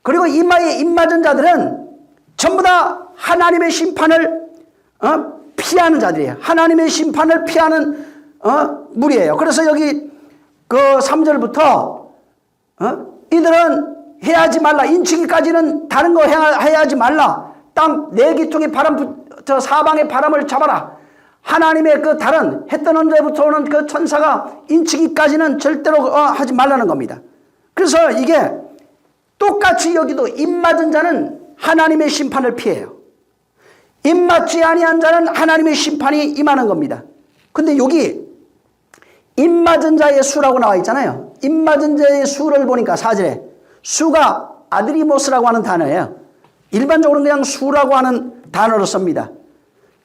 그리고 이마에 입맞은 자들은 전부 다 하나님의 심판을 피하는 자들이에요. 하나님의 심판을 피하는 무리예요. 그래서 여기 그 3절부터 이들은 해하지 말라. 인치기까지는 다른 거 해하지 말라. 땅 네 기둥의 바람, 사방의 바람을 잡아라. 하나님의 그 다른 해 뜨는 데부터 오는 그 천사가 인치기까지는 절대로 하지 말라는 겁니다. 그래서 이게 똑같이 여기도 입맞은 자는 하나님의 심판을 피해요. 입맞지 아니한 자는 하나님의 심판이 임하는 겁니다. 근데 여기 입맞은 자의 수라고 나와 있잖아요. 입맞은 자의 수를 보니까 4절에 수가 아드리모스라고 하는 단어예요. 일반적으로는 그냥 수라고 하는 단어로 씁니다.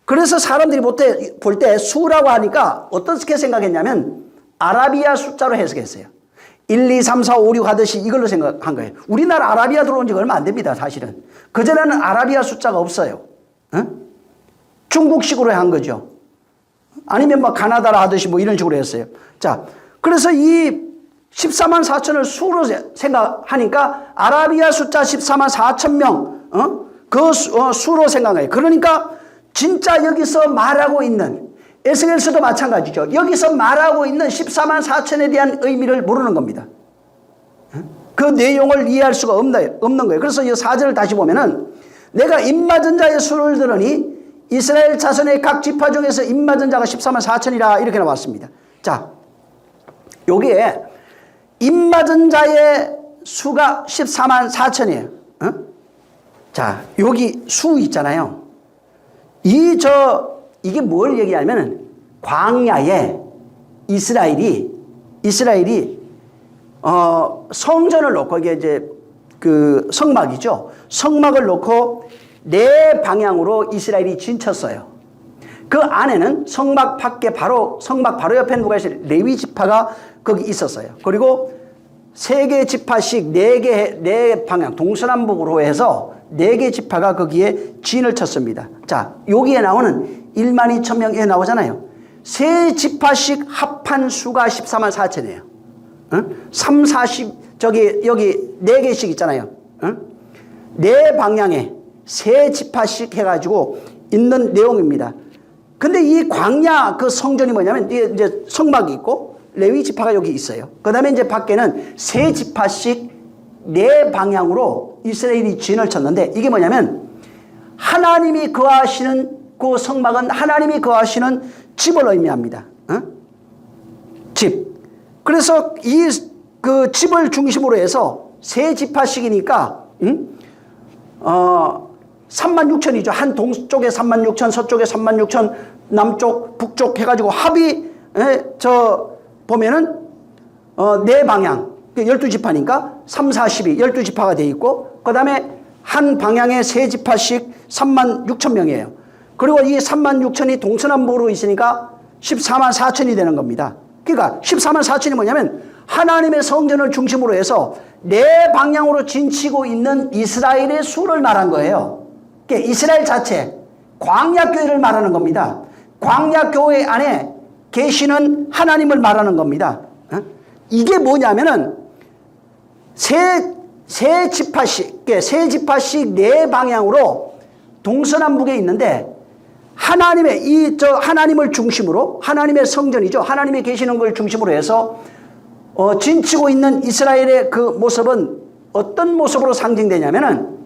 그래서 사람들이 볼 때 수라고 하니까 어떻게 생각했냐면 아라비아 숫자로 해석했어요. 1, 2, 3, 4, 5, 6 하듯이 이걸로 생각한 거예요. 우리나라 아라비아 들어온 지가 얼마 안 됩니다, 사실은. 그전에는 아라비아 숫자가 없어요. 중국식으로 한 거죠. 아니면 뭐 가나다라 하듯이 뭐 이런 식으로 했어요. 자, 그래서 이 14만 4천을 수로 생각하니까 아라비아 숫자 14만 4천 명, 그 수로 생각해요. 그러니까 진짜 여기서 말하고 있는 에스겔서도 마찬가지죠. 여기서 말하고 있는 14만 4천에 대한 의미를 모르는 겁니다. 그 내용을 이해할 수가 없는 거예요. 그래서 이 4절을 다시 보면은 내가 입맞은 자의 수를 들으니 이스라엘 자손의 각 지파 중에서 입맞은 자가 14만 4천이라 이렇게 나왔습니다. 자, 여기에 입맞은 자의 수가 14만 4천이에요. 자, 여기 수 있잖아요. 이게 뭘 얘기하냐면 광야에 이스라엘이 성전을 놓고 이게 이제 그 성막이죠. 성막을 놓고 네 방향으로 이스라엘이 진쳤어요. 그 안에는 성막 바로 옆에 누가 있어요? 레위 지파가 거기 있었어요. 그리고 세 개 지파씩 네 방향 동서남북으로 해서 네 개 지파가 거기에 진을 쳤습니다. 자, 여기에 나오는 12,000명에 나오잖아요. 세 지파씩 합한 수가 14만 4천이에요. 3, 40 여기 네 개씩 있잖아요. 네 방향에 세 지파씩 해가지고 있는 내용입니다. 근데 이 광야 그 성전이 뭐냐면 이제 성막이 있고 레위 지파가 여기 있어요. 그 다음에 이제 밖에는 세 지파씩 네 방향으로 이스라엘이 진을 쳤는데 이게 뭐냐면 하나님이 거하시는 그 성막은 하나님이 거하시는 집을 의미합니다. 집. 그래서 이 그 집을 중심으로 해서 세 지파씩이니까 36,000이죠. 한 동쪽에 36,000, 서쪽에 36,000, 남쪽, 북쪽 해가지고 합이 보면은 네 방향 12지파니까 3, 40이 12지파가 돼 있고 그 다음에 한 방향에 세 지파씩 36,000명이에요. 그리고 이 36,000이 동서남북으로 있으니까 14만 4천이 되는 겁니다. 그러니까 14만 4천이 뭐냐면 하나님의 성전을 중심으로 해서 네 방향으로 진치고 있는 이스라엘의 수를 말한 거예요. 그러니까 이스라엘 자체 광야교회를 말하는 겁니다. 광야교회 안에 계시는 하나님을 말하는 겁니다. 이게 뭐냐면은 세 지파씩 네 방향으로 동서남북에 있는데 하나님을 중심으로 하나님의 성전이죠. 하나님이 계시는 걸 중심으로 해서 진치고 있는 이스라엘의 그 모습은 어떤 모습으로 상징되냐면은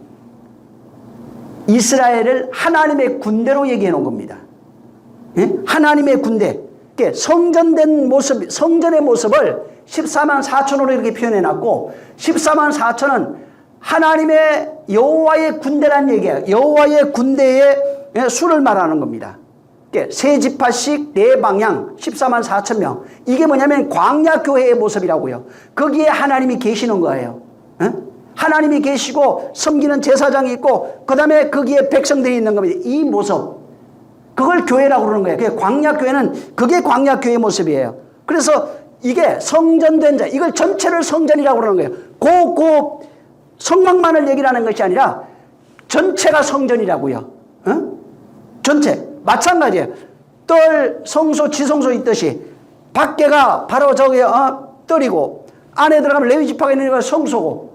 이스라엘을 하나님의 군대로 얘기해 놓은 겁니다. 예? 하나님의 군대. 성전된 모습, 성전의 모습을 14만 4천으로 이렇게 표현해 놨고 14만 4천은 하나님의 여호와의 군대란 얘기예요. 여호와의 군대의 수를 말하는 겁니다. 세 지파씩 네 방향 14만 4천 명. 이게 뭐냐면 광야교회의 모습이라고요. 거기에 하나님이 계시는 거예요. 하나님이 계시고 섬기는 제사장이 있고 그 다음에 거기에 백성들이 있는 겁니다. 이 모습. 그걸 교회라고 그러는 거예요. 광야교회는 그게 광야교회의 모습이에요. 그래서 이게 성전된 자, 이걸 전체를 성전이라고 그러는 거예요. 그 성막만을 얘기를 하는 것이 아니라 전체가 성전이라고요. 전체. 마찬가지예요. 뜰, 성소, 지성소 있듯이 밖에가 바로 저기 뜰이고 안에 들어가면 레위 지파가 있는 게 성소고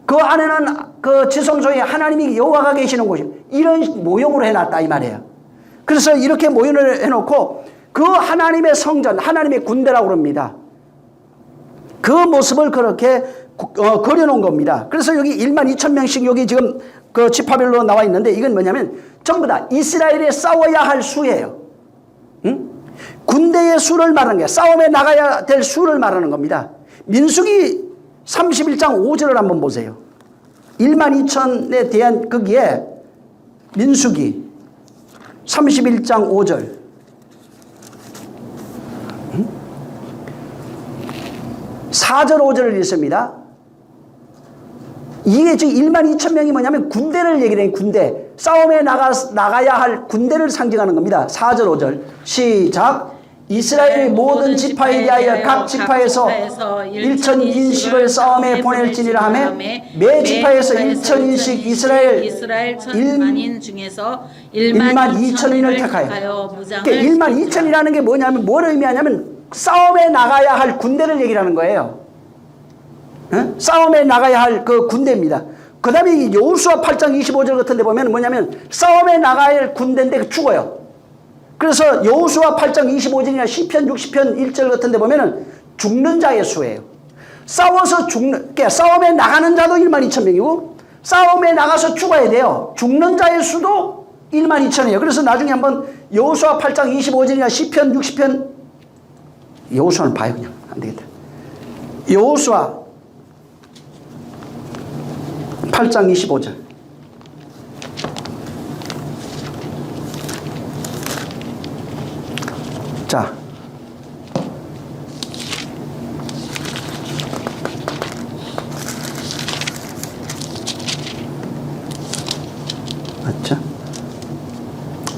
그 안에는 그 지성소에 하나님이 여호와가 계시는 곳이 이런 모형으로 해놨다 이 말이에요. 그래서 이렇게 모형을 해놓고 그 하나님의 성전, 하나님의 군대라고 그럽니다. 그 모습을 그렇게 그려놓은 겁니다. 그래서 여기 12,000명씩 여기 지금 그 지파별로 나와 있는데 이건 뭐냐면 전부 다 이스라엘에 싸워야 할 수예요. 군대의 수를 말하는 거예요. 싸움에 나가야 될 수를 말하는 겁니다. 민수기 31장 5절을 한번 보세요. 12,000에 대한 거기에 민수기 31장 5절 4절 5절을 읽습니다. 이게 지금 12,000명이 뭐냐면 군대를 얘기를 해요. 군대. 싸움에 나가야 할 군대를 상징하는 겁니다. 4절 5절 시작. 이스라엘의 모든 지파에 대하여 각 지파에서 1,000인씩을 싸움에 보낼지니라 하며 매 지파에서 1,000인씩 이스라엘 1만 중에서 2천인을 택하여. 그러니까 1만 2천이라는 게 뭐냐면 뭘 의미하냐면 싸움에 나가야 할 군대를 얘기하는 거예요. 싸움에 나가야 할 그 군대입니다. 그 다음에 여호수아 8장 25절 같은 데 보면 뭐냐면 싸움에 나가야 할 군대인데 죽어요. 그래서 여호수아 8장 25절이나 시편 60편 1절 같은 데 보면은 죽는 자의 수예요. 싸워서 그러니까 싸움에 나가는 자도 12,000명이고 싸움에 나가서 죽어야 돼요. 죽는 자의 수도 12,000이에요. 그래서 나중에 한번 여호수아 8장 25절이나 시편 60편 여호수아는 봐요. 그냥 안 되겠다. 여호수아 8장 25절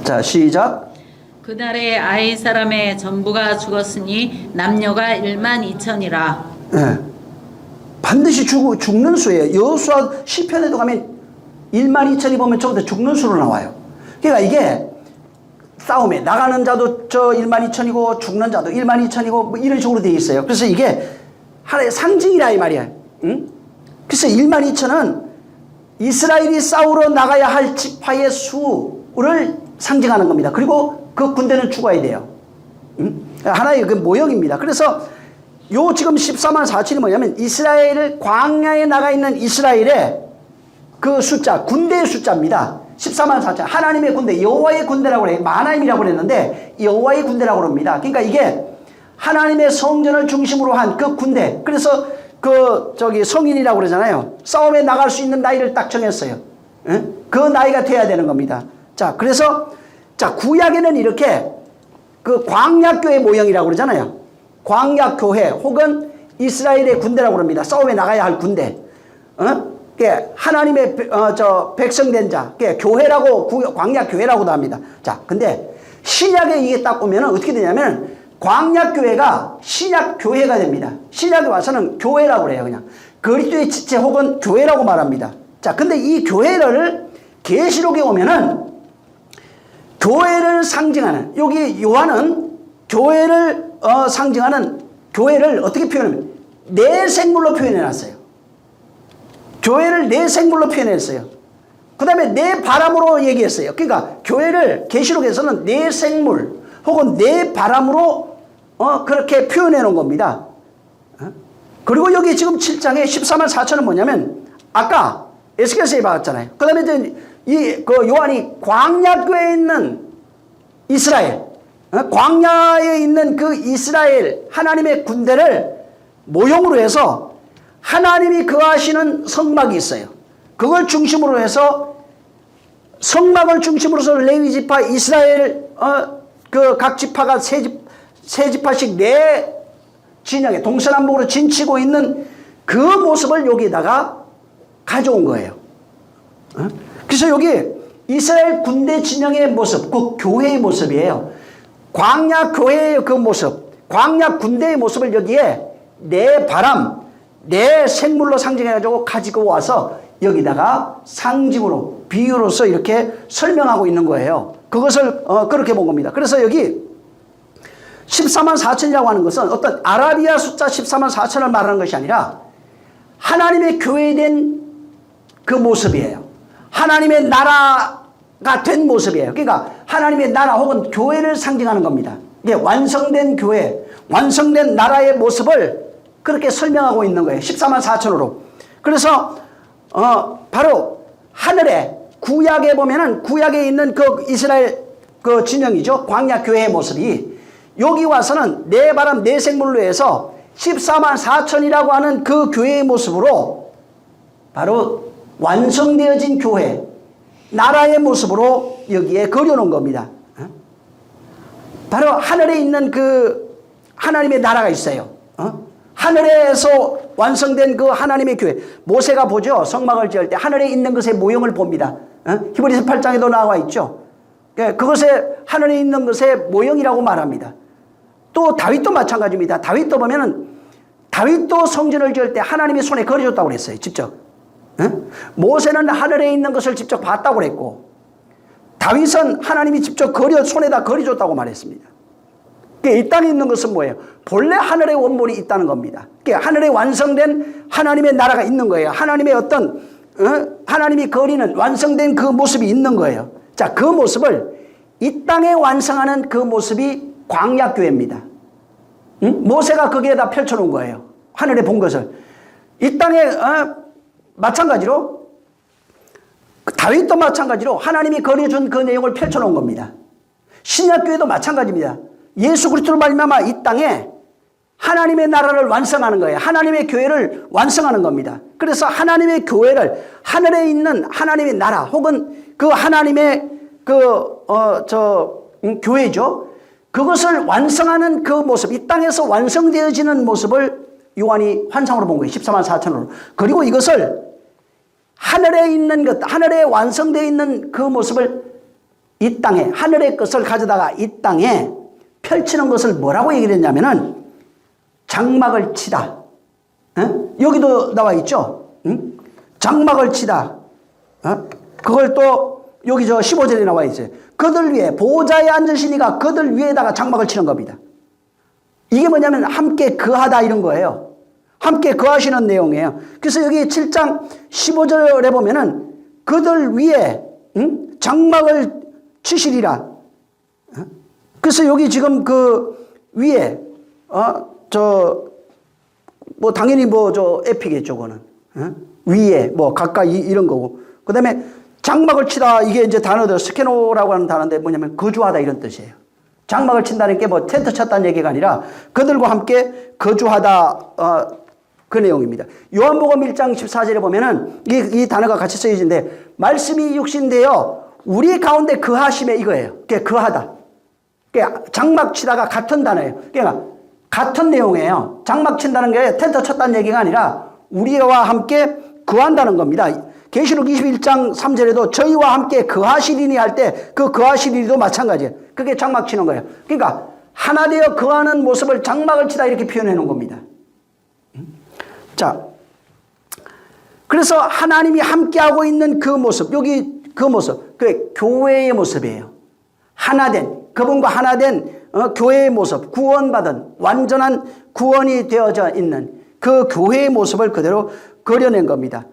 자, 시작. 그날에 아이 사람의 전부가 죽었으니 남녀가 12,000이라. 예. 반드시 죽는 수예요. 여호수아 시편에도 가면 12,000이 보면 저부터 죽는 수로 나와요. 그러니까 이게 싸움에 나가는 자도 저 12,000이고 죽는 자도 12,000이고 뭐 이런 식으로 되어 있어요. 그래서 이게 하나의 상징이라 이 말이야. 응? 그래서 12,000은 이스라엘이 싸우러 나가야 할 지파의 수를 상징하는 겁니다. 그리고 그 군대는 죽어야 돼요. 응? 하나의 그 모형입니다. 그래서 요 지금 14만 4천이 뭐냐면 이스라엘 광야에 나가 있는 이스라엘의 그 숫자, 군대의 숫자입니다. 14만 4천. 하나님의 군대, 여호와의 군대라고 그래요. 마나임이라고 그랬는데 여호와의 군대라고 합니다. 그러니까 이게 하나님의 성전을 중심으로 한 그 군대. 그래서 그 성인이라고 그러잖아요. 싸움에 나갈 수 있는 나이를 딱 정했어요. 응? 그 나이가 돼야 되는 겁니다. 자, 그래서 자, 구약에는 이렇게 그 광야교회 모형이라고 그러잖아요. 광야교회 혹은 이스라엘의 군대라고 그럽니다. 싸움에 나가야 할 군대. 하나님의 백성된 자, 교회라고 광야교회라고도 합니다. 자, 근데 신약에 이게 딱 보면은 어떻게 되냐면 광야교회가 신약교회가 됩니다. 신약에 와서는 교회라고 그래요. 그냥 그리스도의 지체 혹은 교회라고 말합니다. 자, 근데 이 교회를 계시록에 오면은 교회를 상징하는, 여기 요한은 교회를 상징하는 교회를 어떻게 표현하면 내 생물로 표현해놨어요. 교회를 내 생물로 표현했어요. 그 다음에 내 바람으로 얘기했어요. 그러니까 교회를 계시록에서는 내 생물 혹은 내 바람으로 그렇게 표현해 놓은 겁니다. 그리고 여기 지금 7장에 14만 4천은 뭐냐면 아까 에스겔서에 봤잖아요. 그 다음에 이제 그 요한이 광야교에 있는 이스라엘, 광야에 있는 그 이스라엘 하나님의 군대를 모형으로 해서 하나님이 거하시는 성막이 있어요. 그걸 중심으로 해서 성막을 중심으로 해서 레위 지파 이스라엘 그 각 지파가 세 지파씩 네 진영에 동서남북으로 진치고 있는 그 모습을 여기다가 가져온 거예요. 그래서 여기 이스라엘 군대 진영의 모습, 그 교회의 모습이에요. 광야 교회의 그 모습, 광야 군대의 모습을 여기에 내 바람, 내 생물로 상징해가지고 가지고 와서 여기다가 상징으로, 비유로서 이렇게 설명하고 있는 거예요. 그것을 그렇게 본 겁니다. 그래서 여기 14만 4천이라고 하는 것은 어떤 아라비아 숫자 14만 4천을 말하는 것이 아니라 하나님의 교회된 그 모습이에요. 하나님의 나라가 된 모습이에요. 그러니까 하나님의 나라 혹은 교회를 상징하는 겁니다. 이게 완성된 교회, 완성된 나라의 모습을 그렇게 설명하고 있는 거예요. 14만 4천으로. 그래서 바로 하늘에 구약에 보면은 구약에 있는 그 이스라엘 그 진영이죠. 광야 교회의 모습이 여기 와서는 내 바람 내 생물로 해서 14만 4천이라고 하는 그 교회의 모습으로 바로 완성되어진 교회, 나라의 모습으로 여기에 그려놓은 겁니다. 바로 하늘에 있는 그 하나님의 나라가 있어요. 하늘에서 완성된 그 하나님의 교회. 모세가 보죠. 성막을 지을 때 하늘에 있는 것의 모형을 봅니다. 히브리서 8장에도 나와 있죠. 그것의 하늘에 있는 것의 모형이라고 말합니다. 또 다윗도 마찬가지입니다. 다윗도 보면은 다윗도 성전을 지을 때 하나님의 손에 그려줬다고 그랬어요. 직접. 모세는 하늘에 있는 것을 직접 봤다고 그랬고 다윗은 하나님이 직접 손에다 그려줬다고 말했습니다. 이 땅에 있는 것은 뭐예요? 본래 하늘의 원본이 있다는 겁니다. 하늘에 완성된 하나님의 나라가 있는 거예요. 하나님의 어떤 하나님이 그리는 완성된 그 모습이 있는 거예요. 자, 그 모습을 이 땅에 완성하는 그 모습이 광야교회입니다. 모세가 거기에다 펼쳐놓은 거예요. 하늘에 본 것을. 이 땅에 마찬가지로 다윗도 마찬가지로 하나님이 그려준 그 내용을 펼쳐놓은 겁니다. 신약교회도 마찬가지입니다. 예수 그리스도로 말미암아 이 땅에 하나님의 나라를 완성하는 거예요. 하나님의 교회를 완성하는 겁니다. 그래서 하나님의 교회를 하늘에 있는 하나님의 나라 혹은 그 하나님의 교회죠. 그것을 완성하는 그 모습, 이 땅에서 완성되어지는 모습을 요한이 환상으로 본 거예요. 14만 4천으로. 그리고 이것을 하늘에 있는 것, 하늘에 완성되어 있는 그 모습을 이 땅에 하늘의 것을 가져다가 이 땅에 펼치는 것을 뭐라고 얘기를 했냐면은 장막을 치다. 여기도 나와 있죠. 장막을 치다. 그걸 또 여기 저 15절에 나와 있어요. 그들 위에 보좌에 앉으시니가 그들 위에다가 장막을 치는 겁니다. 이게 뭐냐면 함께 거하다 이런 거예요. 함께 거하시는 내용이에요. 그래서 여기 7장 15절에 보면은 그들 위에 장막을 치시리라. 그래서 여기 지금 그 위에 뭐 당연히 뭐 저 에피겠죠, 그거는. 위에 뭐 가까이 이런 거고. 그다음에 장막을 치다 이게 이제 단어들 스케노라고 하는 단어인데 뭐냐면 거주하다 이런 뜻이에요. 장막을 친다는 게 뭐 텐트 쳤다는 얘기가 아니라 그들과 함께 거주하다 그 내용입니다. 요한복음 1장 14절에 보면은 이 단어가 같이 쓰여지는데 말씀이 육신되어 우리 가운데 거하심에 이거예요. 그게 거하다. 그러니까 장막 치다가 같은 단어예요. 그러니까 같은 내용이에요. 장막 친다는 게 텐트 쳤다는 얘기가 아니라 우리와 함께 거한다는 겁니다. 계시록 21장 3절에도 저희와 함께 거하시리니 할 때 그 거하시리도 마찬가지예요. 그게 장막 치는 거예요. 그러니까 하나 되어 거하는 모습을 장막을 치다 이렇게 표현해 놓은 겁니다. 자, 그래서 하나님이 함께하고 있는 그 모습, 여기 그 모습, 그 교회의 모습이에요. 하나된, 그분과 하나된 교회의 모습, 구원받은 완전한 구원이 되어져 있는 그 교회의 모습을 그대로 그려낸 겁니다.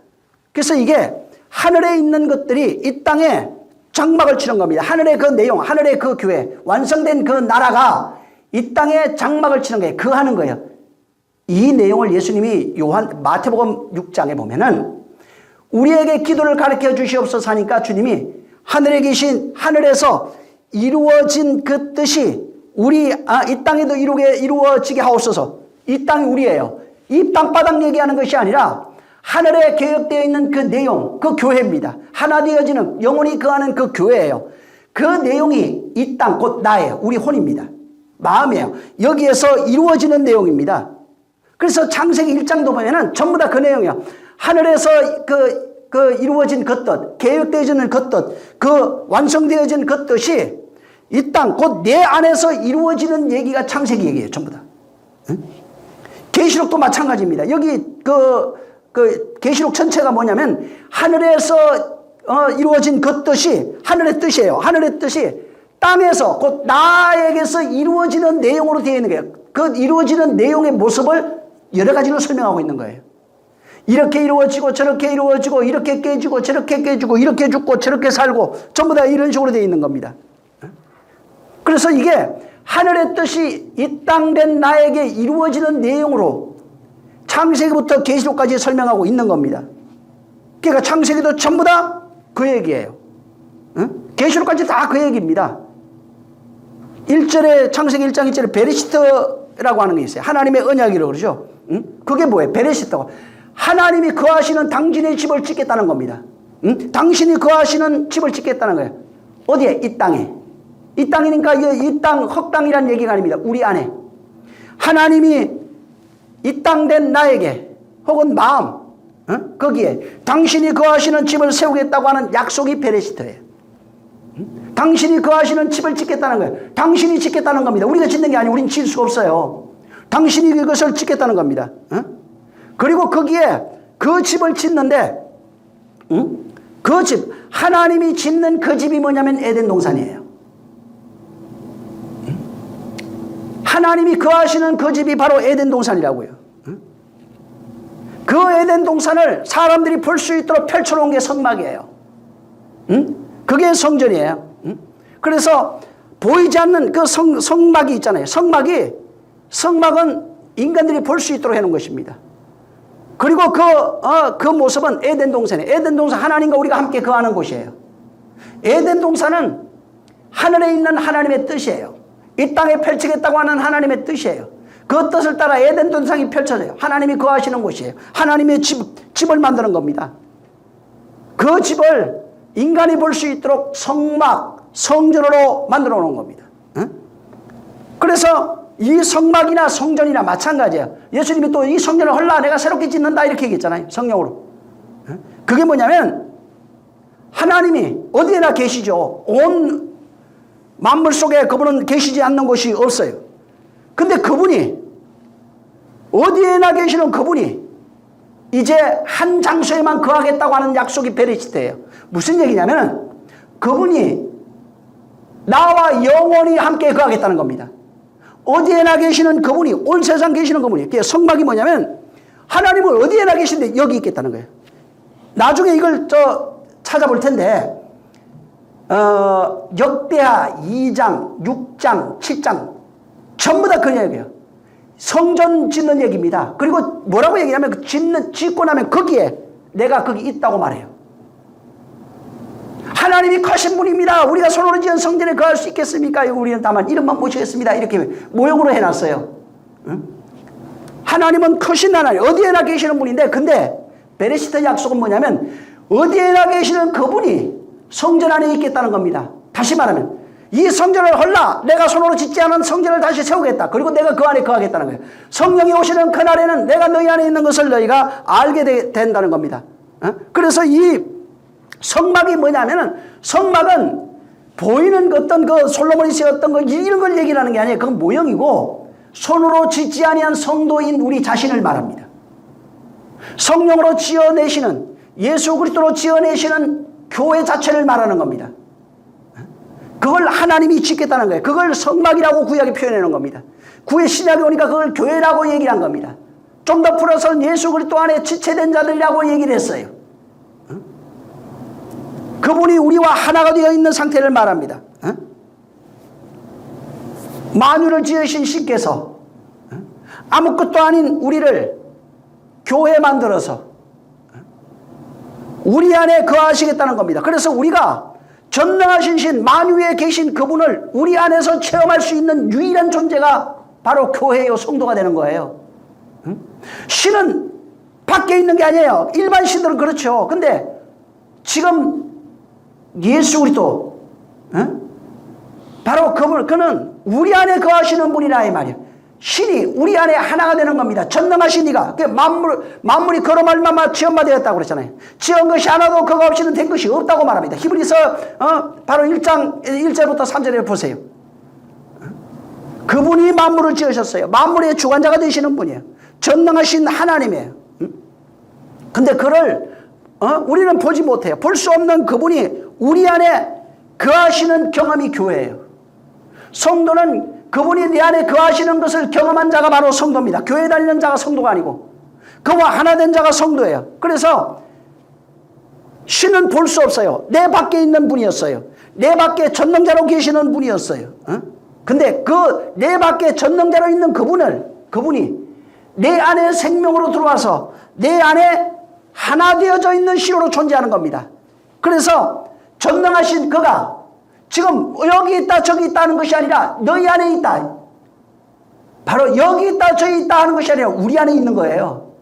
그래서 이게 하늘에 있는 것들이 이 땅에 장막을 치는 겁니다. 하늘의 그 내용, 하늘의 그 교회, 완성된 그 나라가 이 땅에 장막을 치는 거예요. 그 하는 거예요. 이 내용을 예수님이 마태복음 6장에 보면은 우리에게 기도를 가르쳐 주시옵소서 하니까 주님이 하늘에 계신 하늘에서 이루어진 그 뜻이 이 땅에도 이루어지게 하옵소서. 이 땅이 우리예요. 이 땅바닥 얘기하는 것이 아니라 하늘에 계획되어 있는 그 내용, 그 교회입니다. 하나 되어지는 영혼이 거하는 그 교회예요. 그 내용이 이 땅 곧 나예요. 우리 혼입니다. 마음이에요. 여기에서 이루어지는 내용입니다. 그래서 창세기 1장도 보면은 전부 다 그 내용이에요. 하늘에서 그 이루어진 그 뜻, 계획되어지는 그 뜻, 그 완성되어진 그 뜻이 이 땅 곧 내 안에서 이루어지는 얘기가 창세기 얘기예요. 전부 다. 계시록도 마찬가지입니다. 여기 그 계시록 전체가 뭐냐면 하늘에서 이루어진 그 뜻이 하늘의 뜻이에요. 하늘의 뜻이 땅에서 곧 나에게서 이루어지는 내용으로 되어 있는 거예요. 그 이루어지는 내용의 모습을 여러 가지로 설명하고 있는 거예요. 이렇게 이루어지고 저렇게 이루어지고 이렇게 깨지고 저렇게 깨지고 이렇게 죽고 저렇게 살고 전부 다 이런 식으로 되어 있는 겁니다. 그래서 이게 하늘의 뜻이 이 땅 된 나에게 이루어지는 내용으로 창세기부터 계시록까지 설명하고 있는 겁니다. 그러니까 창세기도 전부 다 그 얘기예요. 계시록까지 다 그 얘기입니다. 1절에 창세기 1장 1절에 베레시트라고 하는 게 있어요. 하나님의 언약이라고 그러죠. 그게 뭐예요? 베레시트가 하나님이 거하시는 당신의 집을 짓겠다는 겁니다. 당신이 거하시는 집을 짓겠다는 거예요. 어디에? 이 땅에. 이 땅이니까 이 땅 헛땅이라는 얘기가 아닙니다. 우리 안에 하나님이 이 땅 된 나에게 혹은 마음 거기에 당신이 거하시는 집을 세우겠다고 하는 약속이 베레시트예요. 당신이 거하시는 집을 짓겠다는 거예요. 당신이 짓겠다는 겁니다. 우리가 짓는 게 아니고 우리는 지을 수가 없어요. 당신이 그것을 짓겠다는 겁니다. 그리고 거기에 그 집을 짓는데 그 집, 하나님이 짓는 그 집이 뭐냐면 에덴 동산이에요. 하나님이 거하시는 그 집이 바로 에덴 동산이라고요. 그 에덴 동산을 사람들이 볼 수 있도록 펼쳐놓은 게 성막이에요. 그게 성전이에요. 그래서 보이지 않는 그 성막이 있잖아요. 성막은 인간들이 볼 수 있도록 해놓은 것입니다. 그리고 그 모습은 에덴 동산이에요. 에덴 동산 하나님과 우리가 함께 거하는 곳이에요. 에덴 동산은 하늘에 있는 하나님의 뜻이에요. 이 땅에 펼치겠다고 하는 하나님의 뜻이에요. 그 뜻을 따라 에덴 동산이 펼쳐져요. 하나님이 거하시는 곳이에요. 하나님의 집을 만드는 겁니다. 그 집을 인간이 볼 수 있도록 성막, 성전으로 만들어 놓은 겁니다. 그래서 이 성막이나 성전이나 마찬가지예요. 예수님이 또 이 성전을 헐라 내가 새롭게 짓는다 이렇게 얘기했잖아요. 성령으로. 그게 뭐냐면 하나님이 어디에나 계시죠. 온 만물 속에 그분은 계시지 않는 곳이 없어요. 근데 그분이, 어디에나 계시는 그분이 이제 한 장소에만 거하겠다고 하는 약속이 베레시트예요. 무슨 얘기냐면 그분이 나와 영원히 함께 거하겠다는 겁니다. 어디에나 계시는 그분이, 온 세상 계시는 그분이. 성막이 뭐냐면 하나님은 어디에나 계신데 여기 있겠다는 거예요. 나중에 이걸 찾아볼 텐데 역대하 2장, 6장, 7장 전부 다 그런 얘기예요. 성전 짓는 얘기입니다. 그리고 뭐라고 얘기하면 짓고 나면 거기에 내가 거기 있다고 말해요. 하나님이 크신 분입니다. 우리가 손으로 지은 성전에 거할 수 있겠습니까? 우리는 다만 이름만 모시겠습니다. 이렇게 모형으로 해놨어요. 응? 하나님은 크신 하나님, 어디에나 계시는 분인데, 근데 베레시트 약속은 뭐냐면 어디에나 계시는 그분이 성전 안에 있겠다는 겁니다. 다시 말하면 이 성전을 헐라 내가 손으로 짓지 않은 성전을 다시 세우겠다. 그리고 내가 그 안에 거하겠다는 거예요. 성령이 오시는 그날에는 내가 너희 안에 있는 것을 너희가 알게 된다는 겁니다. 그래서 이 성막이 뭐냐면은, 성막은 보이는 어떤 그 솔로몬이 세웠던 거 이런 걸 얘기를 하는 게 아니에요. 그건 모형이고 손으로 짓지 아니한 성도인 우리 자신을 말합니다. 성령으로 지어내시는, 예수 그리스도로 지어내시는 교회 자체를 말하는 겁니다. 그걸 하나님이 짓겠다는 거예요. 그걸 성막이라고 구약에 표현해 놓은 겁니다. 구약 신약에 오니까 그걸 교회라고 얘기를 한 겁니다. 좀 더 풀어서 예수 그리스도 안에 지체된 자들이라고 얘기를 했어요. 그분이 우리와 하나가 되어 있는 상태를 말합니다. 만유를 지으신 신께서 아무것도 아닌 우리를 교회 만들어서 우리 안에 거하시겠다는 겁니다. 그래서 우리가 전능하신 신, 만유에 계신 그분을 우리 안에서 체험할 수 있는 유일한 존재가 바로 교회요, 성도가 되는 거예요. 신은 밖에 있는 게 아니에요. 일반 신들은 그렇죠. 근데 지금 예수 그리스도, 바로 그는 우리 안에 거하시는 분이라 이 말이에요. 신이 우리 안에 하나가 되는 겁니다. 전능하신 이가. 만물이 그로 말미암아 지음받았다고 그랬잖아요. 지은 것이 하나도 그거 없이는 된 것이 없다고 말합니다. 히브리서 바로 1장 1절부터 3절에 보세요. 그분이 만물을 지으셨어요. 만물의 주관자가 되시는 분이에요. 전능하신 하나님이에요. 근데 그를 우리는 보지 못해요. 볼 수 없는 그분이 우리 안에 거하시는 경험이 교회예요. 성도는 그분이 내 안에 거하시는 것을 경험한 자가 바로 성도입니다. 교회 다니는 자가 성도가 아니고 그와 하나 된 자가 성도예요. 그래서 신은 볼 수 없어요. 내 밖에 있는 분이었어요. 내 밖에 전능자로 계시는 분이었어요. 근데 그 내 밖에 전능자로 있는 그분이 내 안에 생명으로 들어와서 내 안에 하나 되어져 있는 신으로 존재하는 겁니다. 그래서 전능하신 그가 지금 여기 있다 저기 있다 하는 것이 아니라 너희 안에 있다. 바로 여기 있다 저기 있다 하는 것이 아니라 우리 안에 있는 거예요.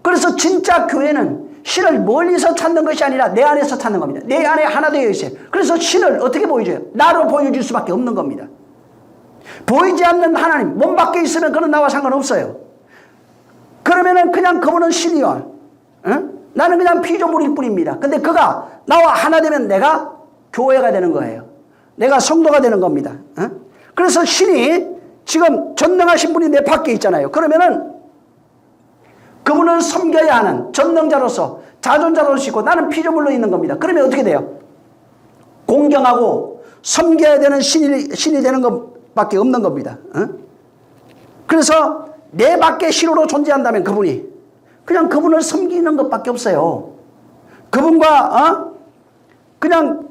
그래서 진짜 교회는 신을 멀리서 찾는 것이 아니라 내 안에서 찾는 겁니다. 내 안에 하나 되어 있어요. 그래서 신을 어떻게 보여줘요? 나로 보여줄 수밖에 없는 겁니다. 보이지 않는 하나님, 몸 밖에 있으면 그는 나와 상관없어요. 그러면은 그냥 그분은 신이요. 나는 그냥 피조물일 뿐입니다. 근데 그가 나와 하나 되면 내가 교회가 되는 거예요. 내가 성도가 되는 겁니다. 그래서 신이 지금 전능하신 분이 내 밖에 있잖아요. 그러면은 그분을 섬겨야 하는 전능자로서 자존자로서 있고 나는 피조물로 있는 겁니다. 그러면 어떻게 돼요? 공경하고 섬겨야 되는 신이 되는 것밖에 없는 겁니다. 그래서 내 밖에 신으로 존재한다면 그분이 그냥 그분을 섬기는 것밖에 없어요. 그분과 그냥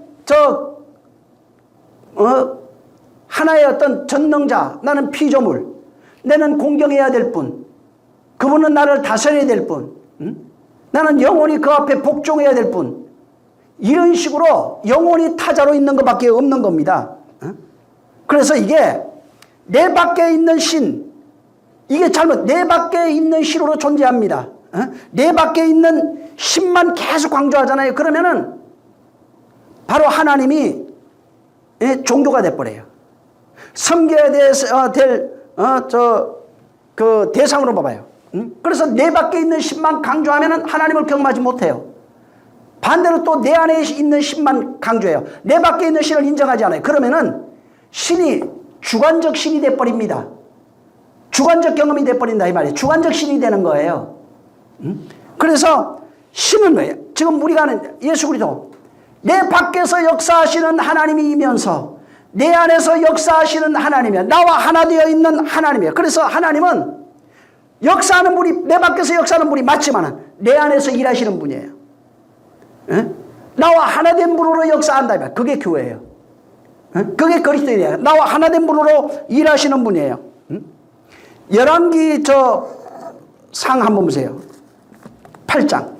하나의 어떤 전능자, 나는 피조물, 나는 공경해야 될 뿐, 그분은 나를 다스려야 될 뿐, 나는 영원히 그 앞에 복종해야 될 뿐, 이런 식으로 영원히 타자로 있는 것밖에 없는 겁니다. 그래서 이게 내 밖에 있는 신, 이게 잘못, 내 밖에 있는 신으로 존재합니다. 내 밖에 있는 신만 계속 강조하잖아요. 그러면은 바로 하나님이 종교가 돼버려요. 섬겨야 될 그 대상으로 봐봐요. 그래서 내 밖에 있는 신만 강조하면은 하나님을 경험하지 못해요. 반대로 또 내 안에 있는 신만 강조해요. 내 밖에 있는 신을 인정하지 않아요. 그러면은 신이 주관적 신이 돼버립니다. 주관적 경험이 돼버린다 이 말이에요. 주관적 신이 되는 거예요. 그래서 신은 뭐예요? 지금 우리가 아는 예수 그리스도 내 밖에서 역사하시는 하나님이면서 내 안에서 역사하시는 하나님이야. 나와 하나 되어 있는 하나님이야. 그래서 하나님은 역사하는 분이 내 밖에서 역사하는 분이 맞지만 내 안에서 일하시는 분이에요. 에? 나와 하나 된 분으로 역사한다. 그게 교회예요. 에? 그게 그리스도예요. 나와 하나 된 분으로 일하시는 분이에요. 열왕기 상 한번 보세요. 8장.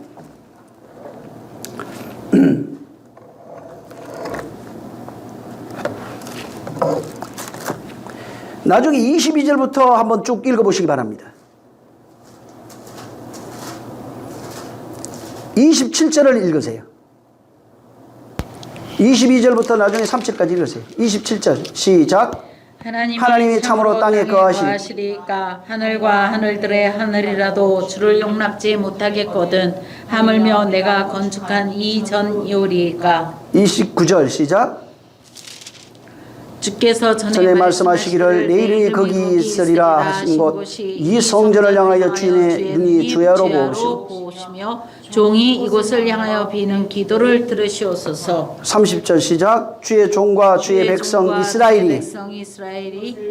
나중에 22절부터 한번 쭉 읽어보시기 바랍니다. 27절을 읽으세요. 22절부터 나중에 30절까지 읽으세요. 27절 시작. 하나님이 참으로 땅에 거하시리까 하늘과 하늘들의 하늘이라도 주를 용납지 못하겠거든 하물며 내가 건축한 이 전이오리까. 29절 시작. 주께서 전에 말씀하시기를 내 이름이 거기 있으리라 하신 곳 이 성전을 향하여 주인의 눈이 주야로 보시며 종이 이곳을 향하여 비는 기도를 들으시옵소서. 30절 시작. 주의 종과 주의 백성 이스라엘이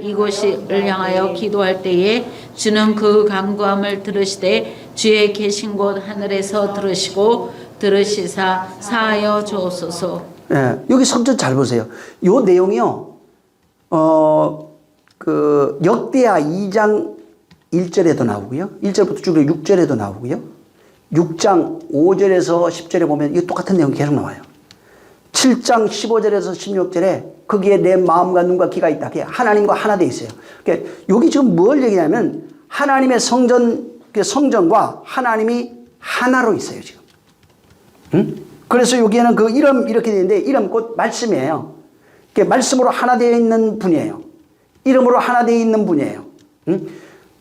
이곳을 향하여 기도할 때에 주는 그 간구함을 들으시되 주의 계신 곳 하늘에서 들으시고 들으시사 사하여 주옵소서. 예, 여기 성전 잘 보세요. 요 내용이요. 그 역대하 2장 1절에도 나오고요. 1절부터 쭉 6절에도 나오고요. 6장 5절에서 10절에 보면 이거 똑같은 내용이 계속 나와요. 7장 15절에서 16절에 거기에 내 마음과 눈과 귀가 있다. 하나님과 하나 되어 있어요. 그러니까 여기 지금 뭘 얘기냐면 하나님의 성전과 하나님이 하나로 있어요, 지금. 응? 그래서 여기에는 그 이름 이렇게 되는데 이름 곧 말씀이에요. 말씀으로 하나 되어 있는 분이에요. 이름으로 하나 되어 있는 분이에요. 응?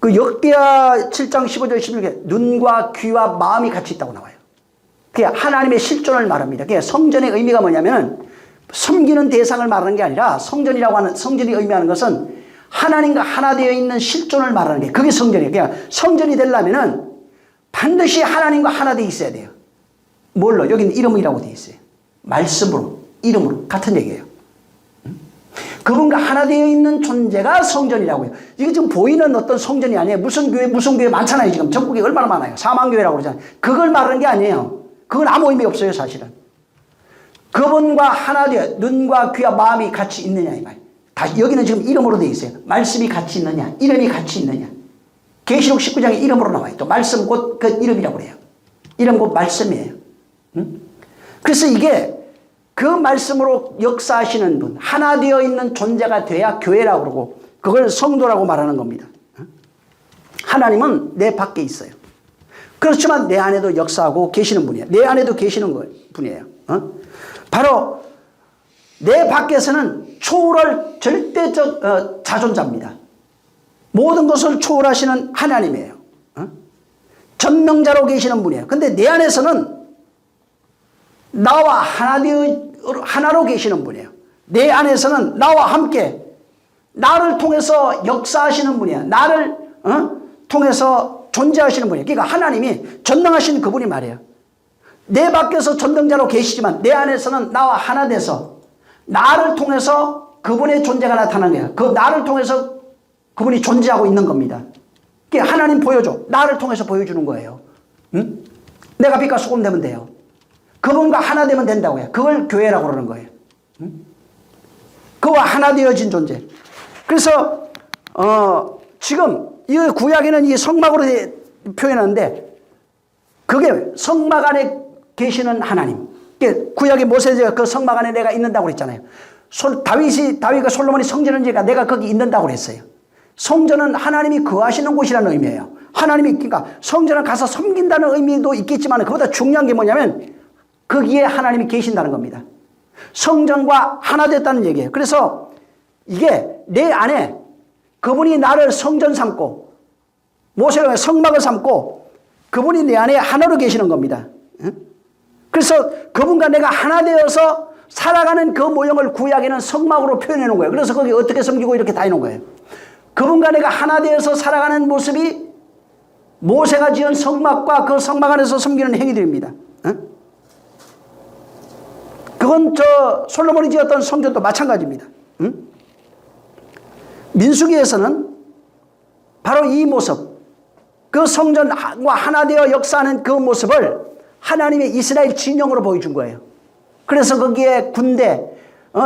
그 역대하 7장 15절 16절 눈과 귀와 마음이 같이 있다고 나와요. 그게 하나님의 실존을 말합니다. 그게 성전의 의미가 뭐냐면 섬기는 대상을 말하는 게 아니라 성전이라고 하는 성전이 의미하는 것은 하나님과 하나 되어 있는 실존을 말하는 게 그게 성전이에요. 그러니까 성전이 되려면은 반드시 하나님과 하나 되어 있어야 돼요. 뭘로? 여기는 이름이라고 되어 있어요. 말씀으로, 이름으로 같은 얘기예요. 그분과 하나 되어 있는 존재가 성전이라고요. 이게 지금 보이는 어떤 성전이 아니에요. 무슨 교회 많잖아요. 지금 전국에 얼마나 많아요. 사망교회라고 그러잖아요. 그걸 말하는 게 아니에요. 그건 아무 의미 없어요, 사실은. 그분과 하나 되어 눈과 귀와 마음이 같이 있느냐 이 말. 다 여기는 지금 이름으로 되어 있어요. 말씀이 같이 있느냐, 이름이 같이 있느냐. 계시록 19장에 이름으로 나와요. 또 말씀 곧 그 이름이라고 그래요. 이름 곧 말씀이에요. 응? 그래서 이게 그 말씀으로 역사하시는 분, 하나 되어 있는 존재가 돼야 교회라고 그러고 그걸 성도라고 말하는 겁니다. 하나님은 내 밖에 있어요. 그렇지만 내 안에도 역사하고 계시는 분이에요. 내 안에도 계시는 분이에요. 바로 내 밖에서는 초월할 절대적 자존자입니다. 모든 것을 초월하시는 하나님이에요. 전능자로 계시는 분이에요. 근데 내 안에서는 나와 하나로 계시는 분이에요. 내 안에서는 나와 함께 나를 통해서 역사하시는 분이야. 나를 통해서 존재하시는 분이에요. 그러니까 하나님이 전능하신 그분이 말이에요. 내 밖에서 전능자로 계시지만 내 안에서는 나와 하나 돼서 나를 통해서 그분의 존재가 나타나는 거예요. 그 나를 통해서 그분이 존재하고 있는 겁니다. 그러니까 하나님 보여줘. 나를 통해서 보여주는 거예요. 응? 내가 빛과 소금 되면 돼요. 그분과 하나 되면 된다고 해요. 그걸 교회라고 그러는 거예요. 그와 하나 되어진 존재. 그래서 지금 이 구약에는 이 성막으로 표현하는데 그게 성막 안에 계시는 하나님. 구약의 모세가 그 성막 안에 내가 있는다고 그랬잖아요. 다윗과 솔로몬이 성전을 지으니까 내가 거기 있는다고 그랬어요. 성전은 하나님이 거하시는 곳이라는 의미예요. 하나님이 그러니까 성전을 가서 섬긴다는 의미도 있겠지만 그보다 중요한 게 뭐냐면 거기에 하나님이 계신다는 겁니다. 성전과 하나 됐다는 얘기예요. 그래서 이게 내 안에 그분이 나를 성전 삼고 모세가 성막을 삼고 그분이 내 안에 하나로 계시는 겁니다. 그래서 그분과 내가 하나 되어서 살아가는 그 모형을 구약에는 성막으로 표현해 놓은 거예요. 그래서 거기 어떻게 섬기고 이렇게 다 해놓은 거예요. 그분과 내가 하나 되어서 살아가는 모습이 모세가 지은 성막과 그 성막 안에서 섬기는 행위들입니다. 그건 솔로몬이 지었던 성전도 마찬가지입니다. 민수기에서는 바로 이 모습, 그 성전과 하나 되어 역사하는 그 모습을 하나님의 이스라엘 진영으로 보여준 거예요. 그래서 거기에 군대,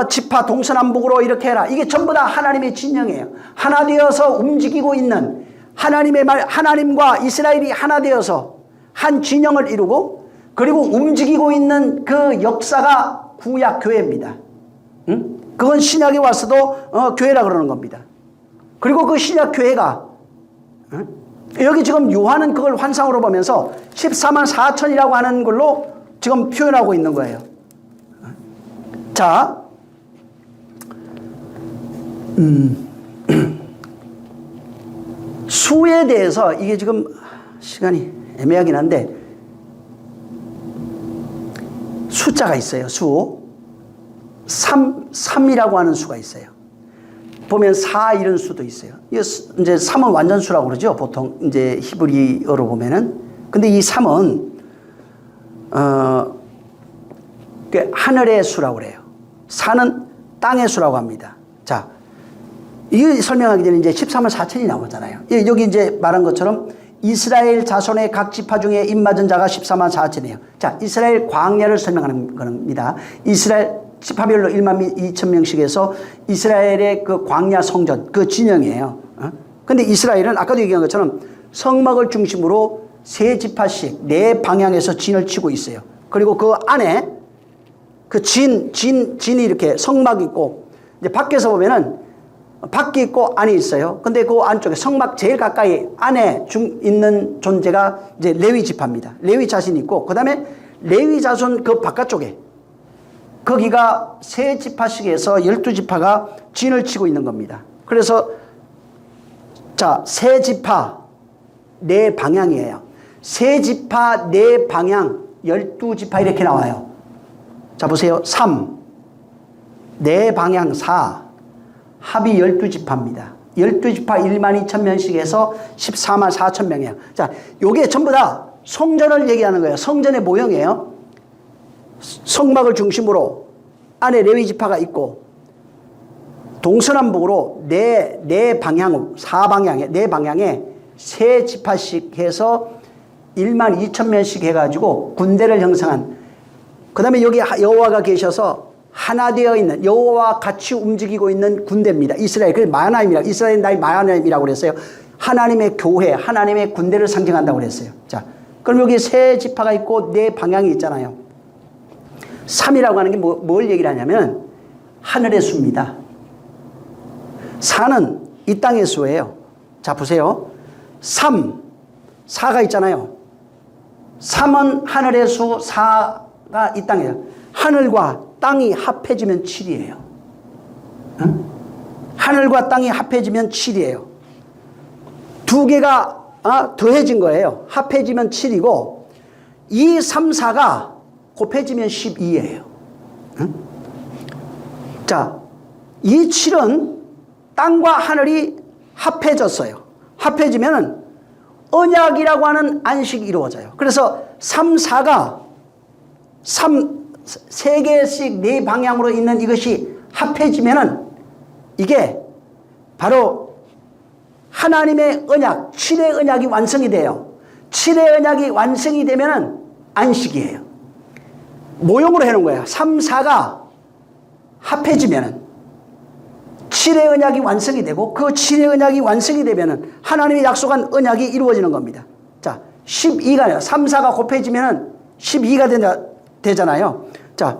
지파 동서남북으로 이렇게 해라. 이게 전부 다 하나님의 진영이에요. 하나 되어서 움직이고 있는 하나님의 말, 하나님과 이스라엘이 하나 되어서 한 진영을 이루고 그리고 움직이고 있는 그 역사가 구약 교회입니다. 그건 신약에 와서도 교회라 그러는 겁니다. 그리고 그 신약 교회가 여기 지금 요한은 그걸 환상으로 보면서 14만 4천이라고 하는 걸로 지금 표현하고 있는 거예요. 자, 수에 대해서 이게 지금 시간이 애매하긴 한데 숫자가 있어요. 수 3이라고 하는 수가 있어요. 보면 4 이런 수도 있어요. 이제 3은 완전수라고 그러죠. 보통 이제 히브리어로 보면은. 근데 이 3은 하늘의 수라고 그래요. 4는 땅의 수라고 합니다. 자, 이거 설명하기 전에 이제 13만 4천이 나오잖아요. 여기 이제 말한 것처럼 이스라엘 자손의 각 지파 중에 입맞은 자가 14만 4천이에요. 자, 이스라엘 광야를 설명하는 겁니다. 이스라엘 지파별로 1만 2천 명씩 해서 이스라엘의 그 광야 성전, 그 진영이에요. 근데 이스라엘은 아까도 얘기한 것처럼 성막을 중심으로 세 지파씩 네 방향에서 진을 치고 있어요. 그리고 그 안에 그 진이 이렇게 성막이 있고, 이제 밖에서 보면은 밖이 있고 안이 있어요. 근데 그 안쪽에 성막 제일 가까이 안에 있는 존재가 이제 레위 지파입니다. 레위 자신이 있고, 그 다음에 레위 자손 그 바깥쪽에 거기가 세 지파씩에서 12지파가 진을 치고 있는 겁니다. 그래서 자, 세 지파 네 방향이에요. 세 지파 네 방향 12지파 이렇게 나와요. 자, 보세요. 3 네 방향 4 합이 12지파입니다. 12지파 1만 2천 명씩 해서 14만 4천 명이에요. 자, 요게 전부 다 성전을 얘기하는 거예요. 성전의 모형이에요. 성막을 중심으로 안에 레위 지파가 있고 동서남북으로 네 방향, 4방향에 네 방향에 세 지파씩 해서 1만 2천 명씩 해가지고 군대를 형성한, 그 다음에 여기 여호와가 계셔서 하나 되어 있는, 여호와와 같이 움직이고 있는 군대입니다. 이스라엘, 그래서 마하나임이라고, 이스라엘 나이 마하나임이라고 그랬어요. 하나님의 교회, 하나님의 군대를 상징한다고 그랬어요. 자, 그럼 여기 세 지파가 있고 네 방향이 있잖아요. 3이라고 하는 게 뭘 얘기를 하냐면 하늘의 수입니다. 4는 이 땅의 수예요. 자, 보세요. 4가 있잖아요. 3은 하늘의 수, 4가 이 땅이에요. 하늘과 땅이 합해지면 7이에요. 응? 하늘과 땅이 합해지면 7이에요. 두 개가 더해진 거예요. 합해지면 7이고 2, 3, 4가 곱해지면 12예요. 응? 자, 이 7은 땅과 하늘이 합해졌어요. 합해지면 언약이라고 하는 안식이 이루어져요. 그래서 3, 4가 3 개씩 네 방향으로 있는 이것이 합해지면은 이게 바로 하나님의 언약, 7의 언약이 완성이 돼요. 7의 언약이 완성이 되면은 안식이에요. 모형으로 해놓은 거예요. 3, 4가 합해지면은 7의 언약이 완성이 되고, 그 7의 언약이 완성이 되면은 하나님의 약속한 언약이 이루어지는 겁니다. 자, 12가 3, 4가 곱해지면은 12가 되잖아요. 자,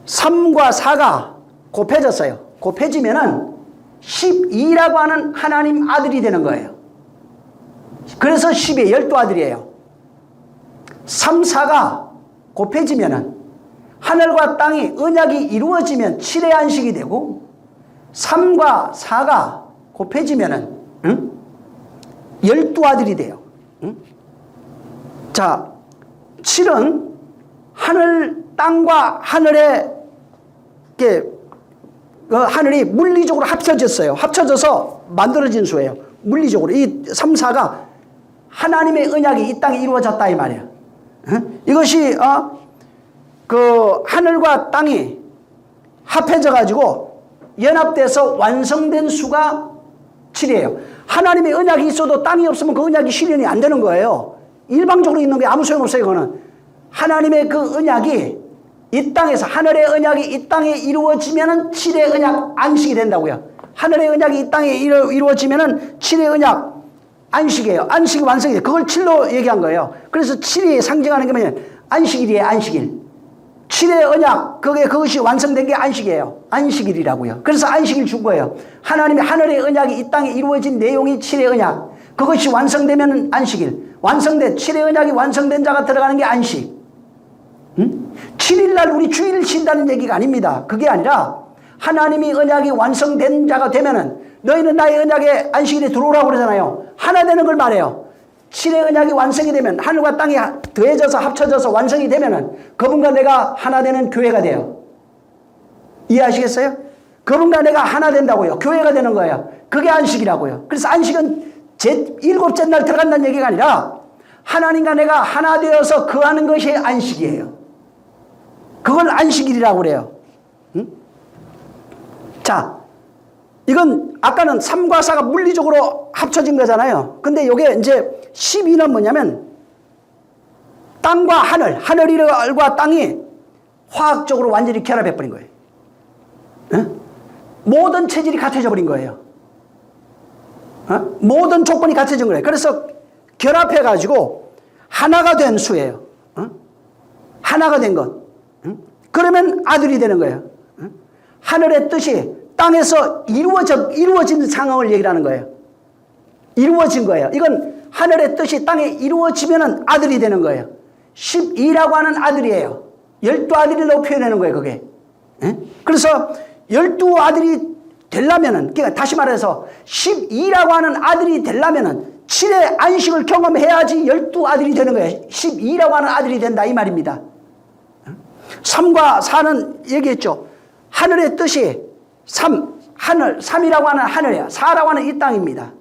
3과 4가 곱해졌어요. 곱해지면은 12라고 하는 하나님 아들이 되는 거예요. 그래서 10의 12아들이에요. 3, 4가 곱해지면은 하늘과 땅이 언약이 이루어지면 7의 안식이 되고, 3과 4가 곱해지면은 12아들이 돼요. 자, 7은 하늘, 땅과 하늘의 하늘이 물리적으로 합쳐졌어요. 합쳐져서 만들어진 수예요. 물리적으로. 이 3, 4가 하나님의 언약이 이 땅에 이루어졌다 이 말이에요. 이것이 그 하늘과 땅이 합해져 가지고 연합돼서 완성된 수가 7이에요. 하나님의 언약이 있어도 땅이 없으면 그 언약이 실현이 안 되는 거예요. 일방적으로 있는 게 아무 소용없어요. 그거는 하나님의 그 언약이 이 땅에서 하늘의 언약이 이 땅에 이루어지면은 7의 언약 안식이 된다고요. 하늘의 언약이 이 땅에 이루어지면은 7의 언약 안식이에요. 안식이 완성이 돼요. 그걸 7로 얘기한 거예요. 그래서 7이 상징하는 게 뭐냐면 안식일이에요. 안식일. 7의 언약, 그것이 완성된 게 안식이에요. 안식일이라고요. 그래서 안식일 준 거예요. 하나님의 하늘의 언약이 이 땅에 이루어진 내용이 7의 언약. 그것이 완성되면 안식일. 완성된 7의 언약이 완성된 자가 들어가는 게 안식. 7일날 우리 주일을 쉰다는 얘기가 아닙니다. 그게 아니라 하나님이 언약이 완성된 자가 되면은 너희는 나의 언약에 안식일에 들어오라고 그러잖아요. 하나 되는 걸 말해요. 7의 언약이 완성이 되면 하늘과 땅이 더해져서 합쳐져서 완성이 되면은 그분과 내가 하나 되는 교회가 돼요. 이해하시겠어요? 그분과 내가 하나 된다고요. 교회가 되는 거예요. 그게 안식이라고요. 그래서 안식은 제7째 날 들어간다는 얘기가 아니라 하나님과 내가 하나 되어서 거하는 것이 안식이에요. 그걸 안식일이라고 그래요. 응? 자, 이건 아까는 3과 4가 물리적으로 합쳐진 거잖아요. 근데 이게 이제 12는 뭐냐면 땅과 하늘과 땅이 화학적으로 완전히 결합해 버린 거예요. 응? 모든 체질이 같아져 버린 거예요. 모든 조건이 같아진 거예요. 그래서 결합해 가지고 하나가 된 수예요. 하나가 된 것. 그러면 아들이 되는 거예요. 하늘의 뜻이 땅에서 이루어진 상황을 얘기하는 거예요. 이루어진 거예요. 이건 하늘의 뜻이 땅에 이루어지면 아들이 되는 거예요. 12라고 하는 아들이에요. 12아들이라고 표현하는 거예요, 그게. 그래서 12아들이 되려면은, 그러니까 다시 말해서 12라고 하는 아들이 되려면은 7의 안식을 경험해야지 12아들이 되는 거예요. 12라고 하는 아들이 된다, 이 말입니다. 3과 4는 얘기했죠. 하늘의 뜻이 3이라고 하는 하늘이에요. 4라고 하는 이 땅입니다.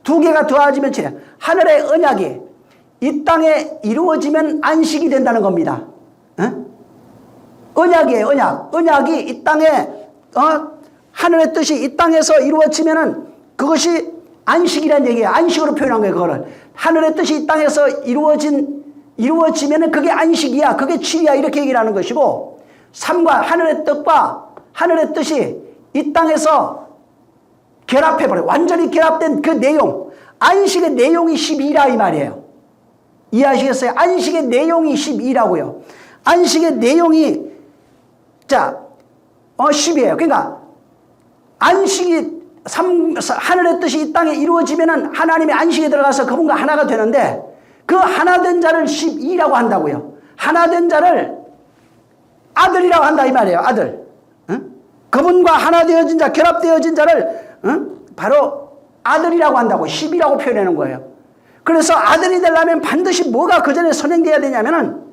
두 개가 더해지면 7이에요. 하늘의 언약이 이 땅에 이루어지면 안식이 된다는 겁니다. 언약이에요, 언약. 언약이 이 땅에, 하늘의 뜻이 이 땅에서 이루어지면은 그것이 안식이라는 얘기예요. 안식으로 표현한 거예요, 그거를. 하늘의 뜻이 이 땅에서 이루어지면은 그게 안식이야. 그게 7이야. 이렇게 얘기를 하는 것이고, 3과 하늘의 뜻과 하늘의 뜻이 이 땅에서 결합해버려요. 완전히 결합된 그 내용. 안식의 내용이 12라 이 말이에요. 이해하시겠어요? 안식의 내용이 12라고요. 안식의 내용이, 10이에요. 그러니까, 안식이, 하늘의 뜻이 이 땅에 이루어지면은 하나님의 안식에 들어가서 그분과 하나가 되는데, 그 하나 된 자를 12라고 한다고요. 하나 된 자를 아들이라고 한다 이 말이에요. 아들. 그분과 하나 되어진 자, 결합되어진 자를 바로 아들이라고 한다고 10이라고 표현하는 거예요. 그래서 아들이 되려면 반드시 뭐가 그 전에 선행돼야 되냐면은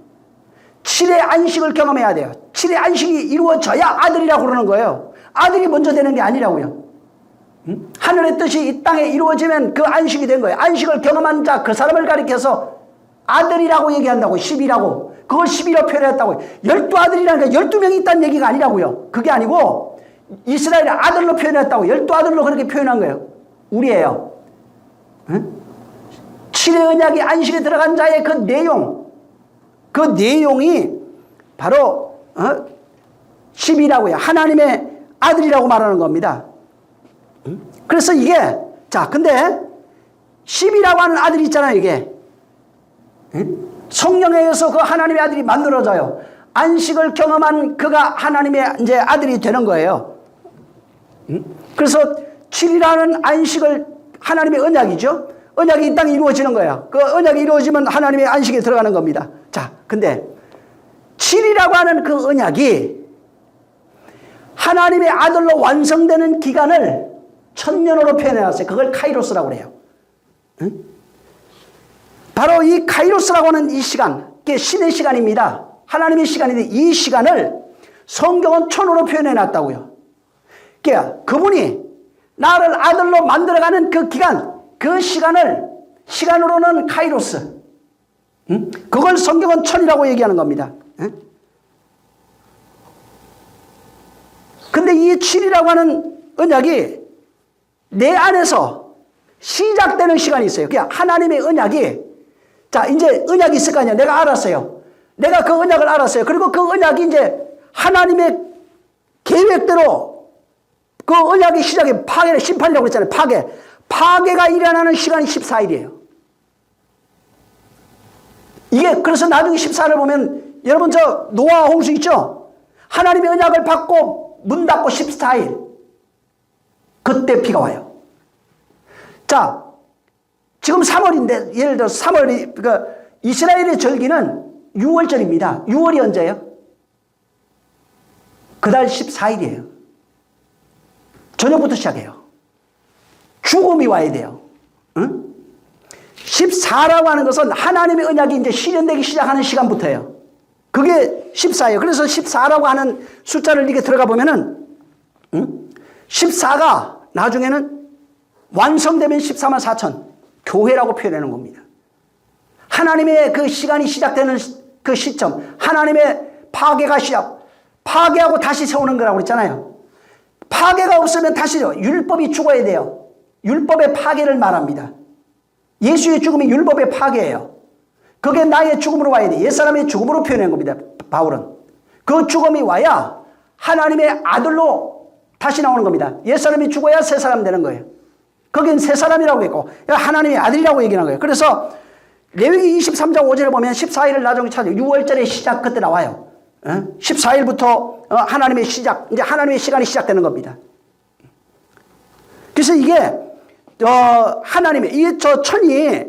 7의 안식을 경험해야 돼요. 7의 안식이 이루어져야 아들이라고 그러는 거예요. 아들이 먼저 되는 게 아니라고요. 하늘의 뜻이 이 땅에 이루어지면 그 안식이 된 거예요. 안식을 경험한 자, 그 사람을 가리켜서 아들이라고 얘기한다고, 10이라고. 그걸 12로 표현했다고. 12아들이라는 게 12명이 있다는 얘기가 아니라고요. 그게 아니고 이스라엘의 아들로 표현했다고. 12아들로 그렇게 표현한 거예요. 우리예요. 7의 언약이 안식에 들어간 자의 그 내용이 바로 10이라고요. 하나님의 아들이라고 말하는 겁니다. 그래서 이게, 근데 10이라고 하는 아들이 있잖아요, 이게. 성령에 의해서 그 하나님의 아들이 만들어져요. 안식을 경험한 그가 하나님의 이제 아들이 되는 거예요. 그래서 7이라는 안식을 하나님의 언약이죠. 언약이 이 땅에 이루어지는 거예요. 그 언약이 이루어지면 하나님의 안식에 들어가는 겁니다. 근데 7이라고 하는 그 언약이 하나님의 아들로 완성되는 기간을 1000년으로 표현해놨어요. 그걸 카이로스라고 그래요. 바로 이 카이로스라고 하는 이 시간, 이게 신의 시간입니다. 하나님의 시간인데 이 시간을 성경은 천으로 표현해 놨다고요. 그러니까 그분이 나를 아들로 만들어가는 그 기간, 그 시간으로는 카이로스. 그걸 성경은 천이라고 얘기하는 겁니다. 근데 이 7이라고 하는 언약이 내 안에서 시작되는 시간이 있어요. 그냥 하나님의 언약이, 자, 이제 언약이 있을 거 아니야. 내가 알았어요. 내가 그 언약을 알았어요. 그리고 그 언약이 이제 하나님의 계획대로 그 언약의 시작이 파괴, 심판이라고 그랬잖아요. 파괴가 일어나는 시간이 14일이에요. 이게, 그래서 나중에 14일을 보면, 여러분 저 노아 홍수 있죠? 하나님의 언약을 받고 문 닫고 14일. 그때 비가 와요. 자, 지금 3월인데, 예를 들어 3월이, 그러니까 이스라엘의 절기는 6월절입니다. 6월이 언제예요? 그달 14일이에요. 저녁부터 시작해요. 죽음이 와야 돼요. 응? 14라고 하는 것은 하나님의 언약이 이제 실현되기 시작하는 시간부터예요. 그게 14예요. 그래서 14라고 하는 숫자를 이렇게 들어가 보면은, 14가 나중에는 완성되면 14만 4천, 교회라고 표현하는 겁니다. 하나님의 그 시간이 시작되는 그 시점, 하나님의 파괴하고 다시 세우는 거라고 그랬잖아요. 파괴가 없으면 다시요. 율법이 죽어야 돼요. 율법의 파괴를 말합니다. 예수의 죽음이 율법의 파괴예요. 그게 나의 죽음으로 와야 돼. 옛사람의 죽음으로 표현한 겁니다. 바울은. 그 죽음이 와야 하나님의 아들로 다시 나오는 겁니다. 옛사람이 죽어야 새 사람 되는 거예요. 거긴 새 사람이라고 했고 하나님의 아들이라고 얘기하는 거예요. 그래서 레위기 23장 5절에 보면 14일을 나중에 찾아요. 6월절의 시작 그때 나와요. 14일부터 하나님의 시작, 이제 하나님의 시간이 시작되는 겁니다. 그래서 이게 하나님의 이 저 천이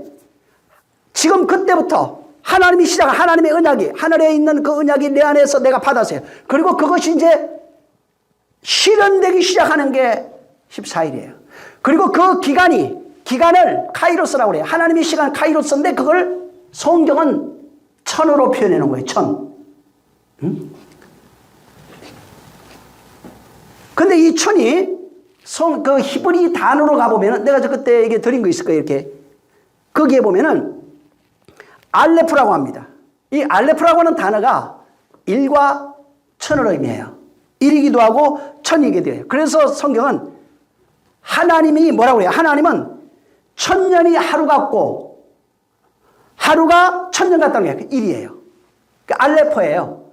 지금 그때부터 하나님이 시작한 하나님의 언약이 하늘에 있는 그 언약이 내 안에서 내가 받았어요. 그리고 그것이 이제 실현되기 시작하는 게 14일이에요. 그리고 그 기간을 카이로스라고 그래요. 하나님의 시간 카이로스인데 그걸 성경은 천으로 표현해 놓은 거예요. 천. 근데 이 천이 그 히브리 단어로 가보면은 내가 저 그때 이게 드린 거 있을 거예요. 이렇게. 거기에 보면은 알레프라고 합니다. 이 알레프라고 하는 단어가 1과 천을 의미해요. 1이기도 하고 천이기도 해요. 그래서 성경은 하나님이 뭐라고 해요? 하나님은 천년이 하루 같고 하루가 천년 같다는 게 1이에요. 그 알레포예요.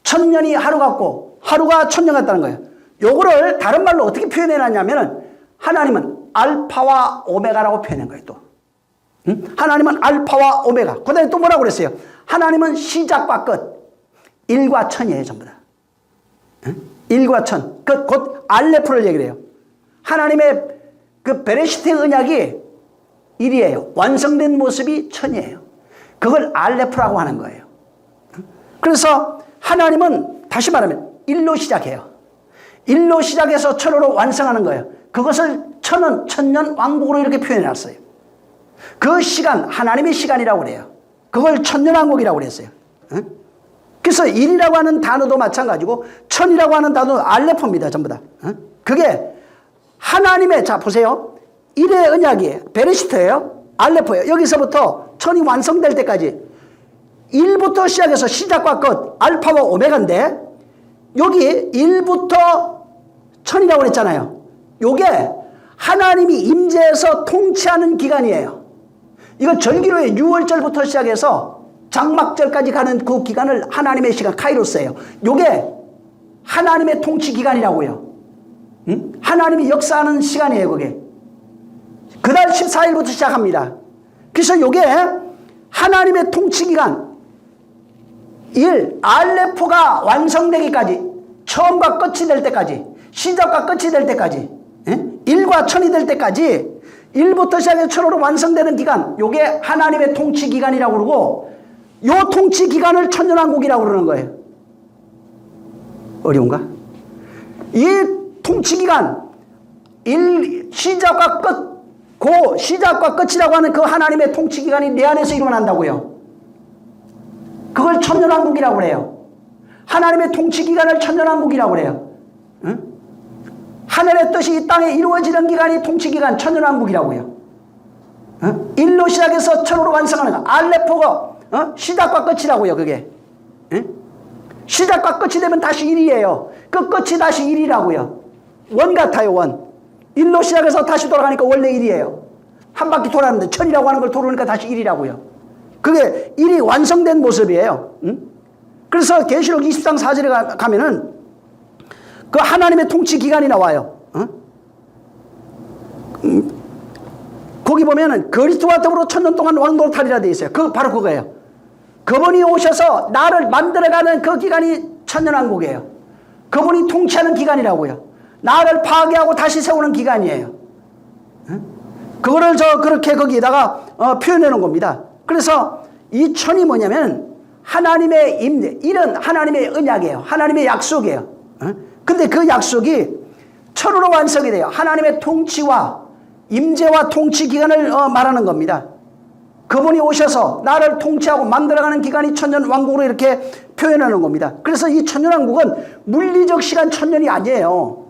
천년이 하루 같고 하루가 천년 같다는 거예요. 요거를 다른 말로 어떻게 표현해 놨냐면은 하나님은 알파와 오메가라고 표현한 거예요. 또 하나님은 알파와 오메가. 그 다음에 또 뭐라고 그랬어요? 하나님은 시작과 끝. 1과 천이에요. 전부 다. 1과 천. 곧 알레프를 얘기를 해요. 하나님의 그 베레시트의 언약이 1이에요. 완성된 모습이 천이에요. 그걸 알레프라고 하는 거예요. 그래서 하나님은 다시 말하면 1로 시작해요. 1로 시작해서 천으로 완성하는 거예요. 그것을 천은 천년 왕국으로 이렇게 표현해 놨어요. 그 시간, 하나님의 시간이라고 그래요. 그걸 천년왕국이라고 그랬어요. 그래서 1이라고 하는 단어도 마찬가지고 천이라고 하는 단어도 알레포입니다. 전부 다. 그게 하나님의, 자 보세요. 1의 언약이 베레시트예요. 알레포예요. 여기서부터 천이 완성될 때까지 1부터 시작해서 시작과 끝, 알파와 오메가인데 여기 1부터 천이라고 그랬잖아요. 요게 하나님이 임재해서 통치하는 기간이에요. 이거 절기로의 6월절부터 시작해서 장막절까지 가는 그 기간을 하나님의 시간 카이로스예요. 요게 하나님의 통치 기간이라고요. 하나님이 역사하는 시간이에요. 그게 그달 14일부터 시작합니다. 그래서 요게 하나님의 통치 기간 1. 알레포가 완성되기까지 처음과 끝이 될 때까지 시작과 끝이 될 때까지 1과 천이 될 때까지 1부터 시작해서 천으로 완성되는 기간 요게 하나님의 통치 기간이라고 그러고 요 통치 기간을 천년왕국이라고 그러는 거예요. 어려운가? 이 통치 기간 시작과 끝 그 시작과 끝이라고 하는 그 하나님의 통치 기간이 내 안에서 일어난다고요. 그걸 천년왕국이라고 그래요. 하나님의 통치 기간을 천년왕국이라고 그래요. 응? 하늘의 뜻이 이 땅에 이루어지는 기간이 통치 기간 천년왕국이라고 해요. 응? 일로 시작해서 천으로 완성하는 거. 알레포가 시작과 끝이라고요. 그게. 응? 시작과 끝이 되면 다시 1이에요. 그 끝이 다시 1이라고요. 원 같아요. 원. 1로 시작해서 다시 돌아가니까 원래 1이에요. 한 바퀴 돌았는데 천이라고 하는 걸 돌으니까 다시 1이라고요. 그게 1이 완성된 모습이에요. 응? 그래서 계시록 20장 4절에 가면은 그 하나님의 통치 기간이 나와요. 거기 보면은 그리스도와 더불어 천년 동안 왕노를 타리라 되어 있어요. 바로 그거예요. 그분이 오셔서 나를 만들어가는 그 기간이 천년왕국이에요. 그분이 통치하는 기간이라고요. 나를 파괴하고 다시 세우는 기간이에요. 그거를 그렇게 거기에다가 표현해 놓은 겁니다. 그래서 이 천이 뭐냐면 하나님의 임재, 일은 하나님의 언약이에요. 하나님의 약속이에요. 근데 그 약속이 천으로 완성이 돼요. 하나님의 통치와 임재와 통치 기간을 말하는 겁니다. 그분이 오셔서 나를 통치하고 만들어가는 기간이 천년왕국으로 이렇게 표현하는 겁니다. 그래서 이 천년왕국은 물리적 시간 천년이 아니에요.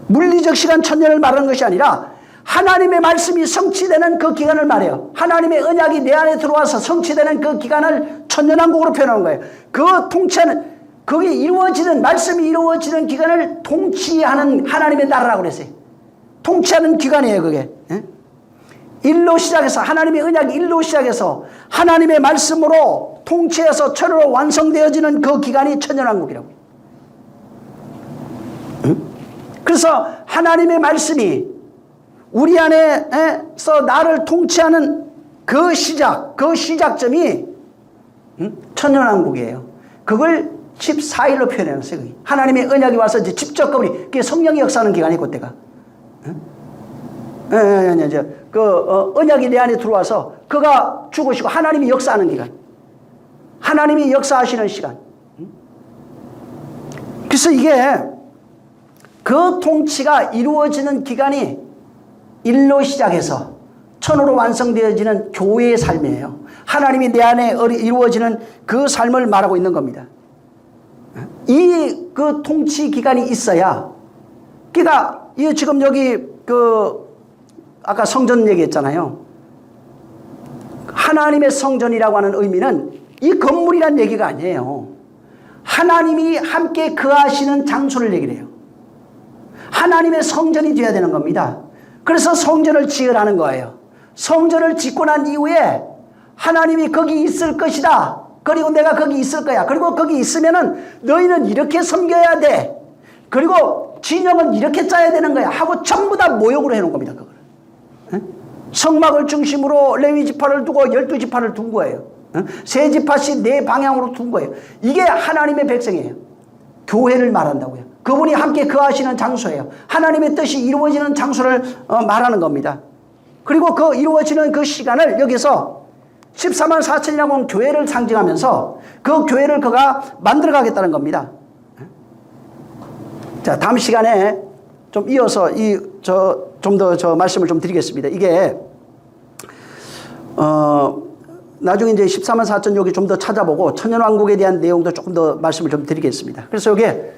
물리적 시간 천년을 말하는 것이 아니라 하나님의 말씀이 성취되는 그 기간을 말해요. 하나님의 언약이 내 안에 들어와서 성취되는 그 기간을 천년왕국으로 표현하는 거예요. 그 통치하는, 그게 이루어지는, 말씀이 이루어지는 기간을 통치하는 하나님의 나라라고 그랬어요. 통치하는 기간이에요, 그게. 일로 시작해서, 하나님의 언약이 일로 시작해서 하나님의 말씀으로 통치해서 천으로 완성되어지는 그 기간이 천년왕국이라고. 그래서 하나님의 말씀이 우리 안에서 나를 통치하는 그 시작점이 천년왕국이에요. 그걸 14일로 표현해놨어요. 하나님의 언약이 와서 이제 직접 그게 성령이 역사하는 기간이 그때가. 언약이 내 안에 들어와서 그가 죽으시고 하나님이 역사하는 기간. 하나님이 역사하시는 시간. 그래서 이게 그 통치가 이루어지는 기간이 일로 시작해서 천으로 완성되어지는 교회의 삶이에요. 하나님이 내 안에 이루어지는 그 삶을 말하고 있는 겁니다. 그 통치 기간이 있어야, 그러니까 지금 여기 아까 성전 얘기했잖아요. 하나님의 성전이라고 하는 의미는 이 건물이란 얘기가 아니에요. 하나님이 함께 거하시는 장소를 얘기를 해요. 하나님의 성전이 되어야 되는 겁니다. 그래서 성전을 지으라는 거예요. 성전을 짓고 난 이후에 하나님이 거기 있을 것이다. 그리고 내가 거기 있을 거야. 그리고 거기 있으면은 너희는 이렇게 섬겨야 돼. 그리고 진영은 이렇게 짜야 되는 거야. 하고 전부 다 모욕으로 해놓은 겁니다. 그걸. 성막을 중심으로 레위 지파를 두고 12지파를 둔 거예요. 세 지파씩 네 방향으로 둔 거예요. 이게 하나님의 백성이에요. 교회를 말한다고요. 그분이 함께 거하시는 장소예요. 하나님의 뜻이 이루어지는 장소를 말하는 겁니다. 그리고 그 이루어지는 그 시간을 여기서 14만 4천이라고 하는 교회를 상징하면서 그 교회를 그가 만들어 가겠다는 겁니다. 자, 다음 시간에 좀 이어서 좀 더 말씀을 좀 드리겠습니다. 이게 나중에 이제 14만 4천 여기 좀 더 찾아보고 천년왕국에 대한 내용도 조금 더 말씀을 좀 드리겠습니다. 그래서 이게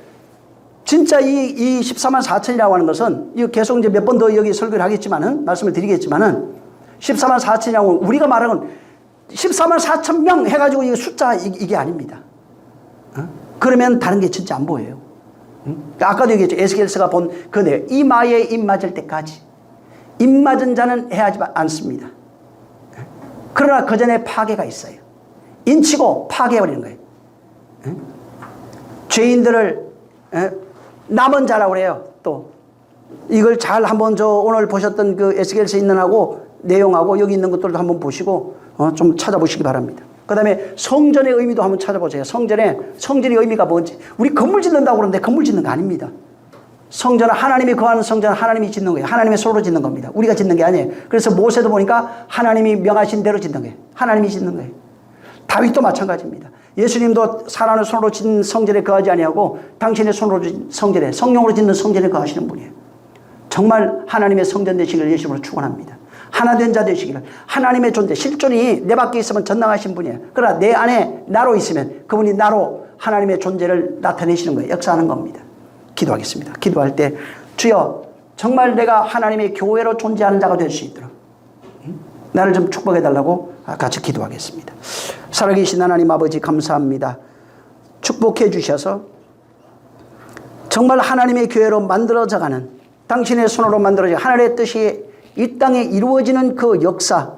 진짜 이 14만 4천이라고 하는 것은 계속 이제 몇 번 더 여기 설교를 하겠지만은 말씀을 드리겠지만은 14만 4천이라고 우리가 말하는 14만 4천 명 해가지고 이 숫자 이게 아닙니다. 그러면 다른 게 진짜 안 보여요. 아까도 얘기했죠. 에스겔서가 본 그 내용. 이마에 입 맞을 때까지. 입 맞은 자는 해하지 않습니다. 그러나 그 전에 파괴가 있어요. 인치고 파괴해버리는 거예요. 죄인들을 남은 자라고 그래요. 또 이걸 잘 한번 오늘 보셨던 그 에스겔서 있는 하고 내용하고 여기 있는 것들도 한번 보시고 좀 찾아보시기 바랍니다. 그 다음에 성전의 의미도 한번 찾아보세요. 성전의 의미가 뭔지. 우리 건물 짓는다고 그러는데 건물 짓는 거 아닙니다. 성전은 하나님이 거하는 성전은 하나님이 짓는 거예요. 하나님의 손으로 짓는 겁니다. 우리가 짓는 게 아니에요. 그래서 모세도 보니까 하나님이 명하신 대로 짓는 거예요. 하나님이 짓는 거예요. 다윗도 마찬가지입니다. 예수님도 사람의 손으로 짓는 성전에 거하지 아니하고 당신의 손으로 짓는 성전에, 성령으로 짓는 성전에 거하시는 분이에요. 정말 하나님의 성전 되시기를 예수님으로 축원합니다. 하나 된 자 되시기를. 하나님의 존재, 실존이 내 밖에 있으면 전능하신 분이에요. 그러나 내 안에 나로 있으면 그분이 나로 하나님의 존재를 나타내시는 거예요. 역사하는 겁니다. 기도하겠습니다. 기도할 때 주여 정말 내가 하나님의 교회로 존재하는 자가 될 수 있도록 나를 좀 축복해달라고 같이 기도하겠습니다. 살아계신 하나님 아버지 감사합니다. 축복해 주셔서 정말 하나님의 교회로 만들어져가는 당신의 손으로 만들어져 하늘의 뜻이 이 땅에 이루어지는 그 역사,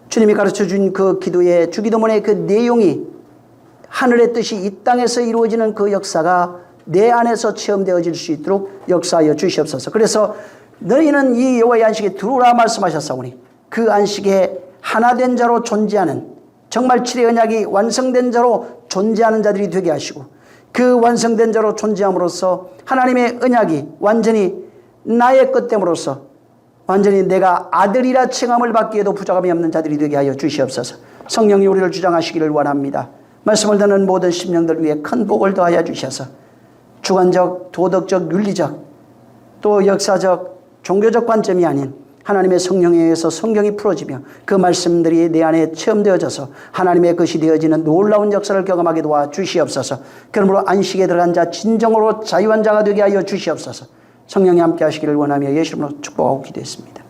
주님이 가르쳐준 그 기도의 주기도문의 그 내용이 하늘의 뜻이 이 땅에서 이루어지는 그 역사가 내 안에서 체험되어질 수 있도록 역사하여 주시옵소서. 그래서 너희는 이 여호와의 안식에 들어오라 말씀하셨사오니 그 안식에 하나된 자로 존재하는 정말 칠의 언약이 완성된 자로 존재하는 자들이 되게 하시고 그 완성된 자로 존재함으로써 하나님의 언약이 완전히 나의 것 됨으로써 완전히 내가 아들이라 칭함을 받기에도 부족함이 없는 자들이 되게 하여 주시옵소서. 성령이 우리를 주장하시기를 원합니다. 말씀을 듣는 모든 심령들 위해 큰 복을 더하여 주셔서 주관적, 도덕적, 윤리적 또 역사적, 종교적 관점이 아닌 하나님의 성령에 의해서 성경이 풀어지며 그 말씀들이 내 안에 체험되어져서 하나님의 것이 되어지는 놀라운 역사를 경험하게 도와 주시옵소서. 그러므로 안식에 들어간 자 진정으로 자유한 자가 되게 하여 주시옵소서. 성령이 함께 하시기를 원하며 예수 이름으로 축복하고 기도했습니다.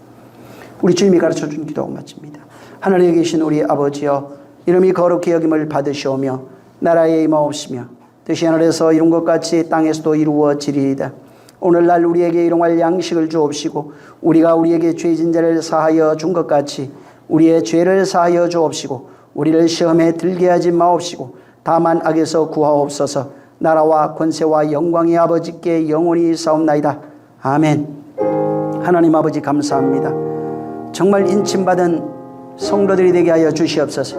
우리 주님이 가르쳐준 기도하고 마칩니다. 하늘에 계신 우리 아버지여 이름이 거룩히 여김을 받으시오며 나라에 임하옵시며 뜻이 하늘에서 이룬 것 같이 땅에서도 이루어지리이다. 오늘날 우리에게 일용할 양식을 주옵시고 우리가 우리에게 죄진 자를 사하여 준 것 같이 우리의 죄를 사하여 주옵시고 우리를 시험에 들게 하지 마옵시고 다만 악에서 구하옵소서. 나라와 권세와 영광이 아버지께 영원히 싸움나이다. 아멘. 하나님 아버지 감사합니다. 정말 인침받은 성도들이 되게 하여 주시옵소서.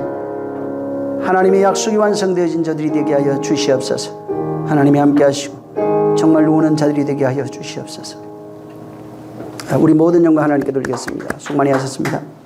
하나님의 약속이 완성되어진 자들이 되게 하여 주시옵소서. 하나님이 함께 하시고 정말 우는 자들이 되게 하여 주시옵소서. 우리 모든 영광 하나님께 돌리겠습니다. 수고 많이 하셨습니다.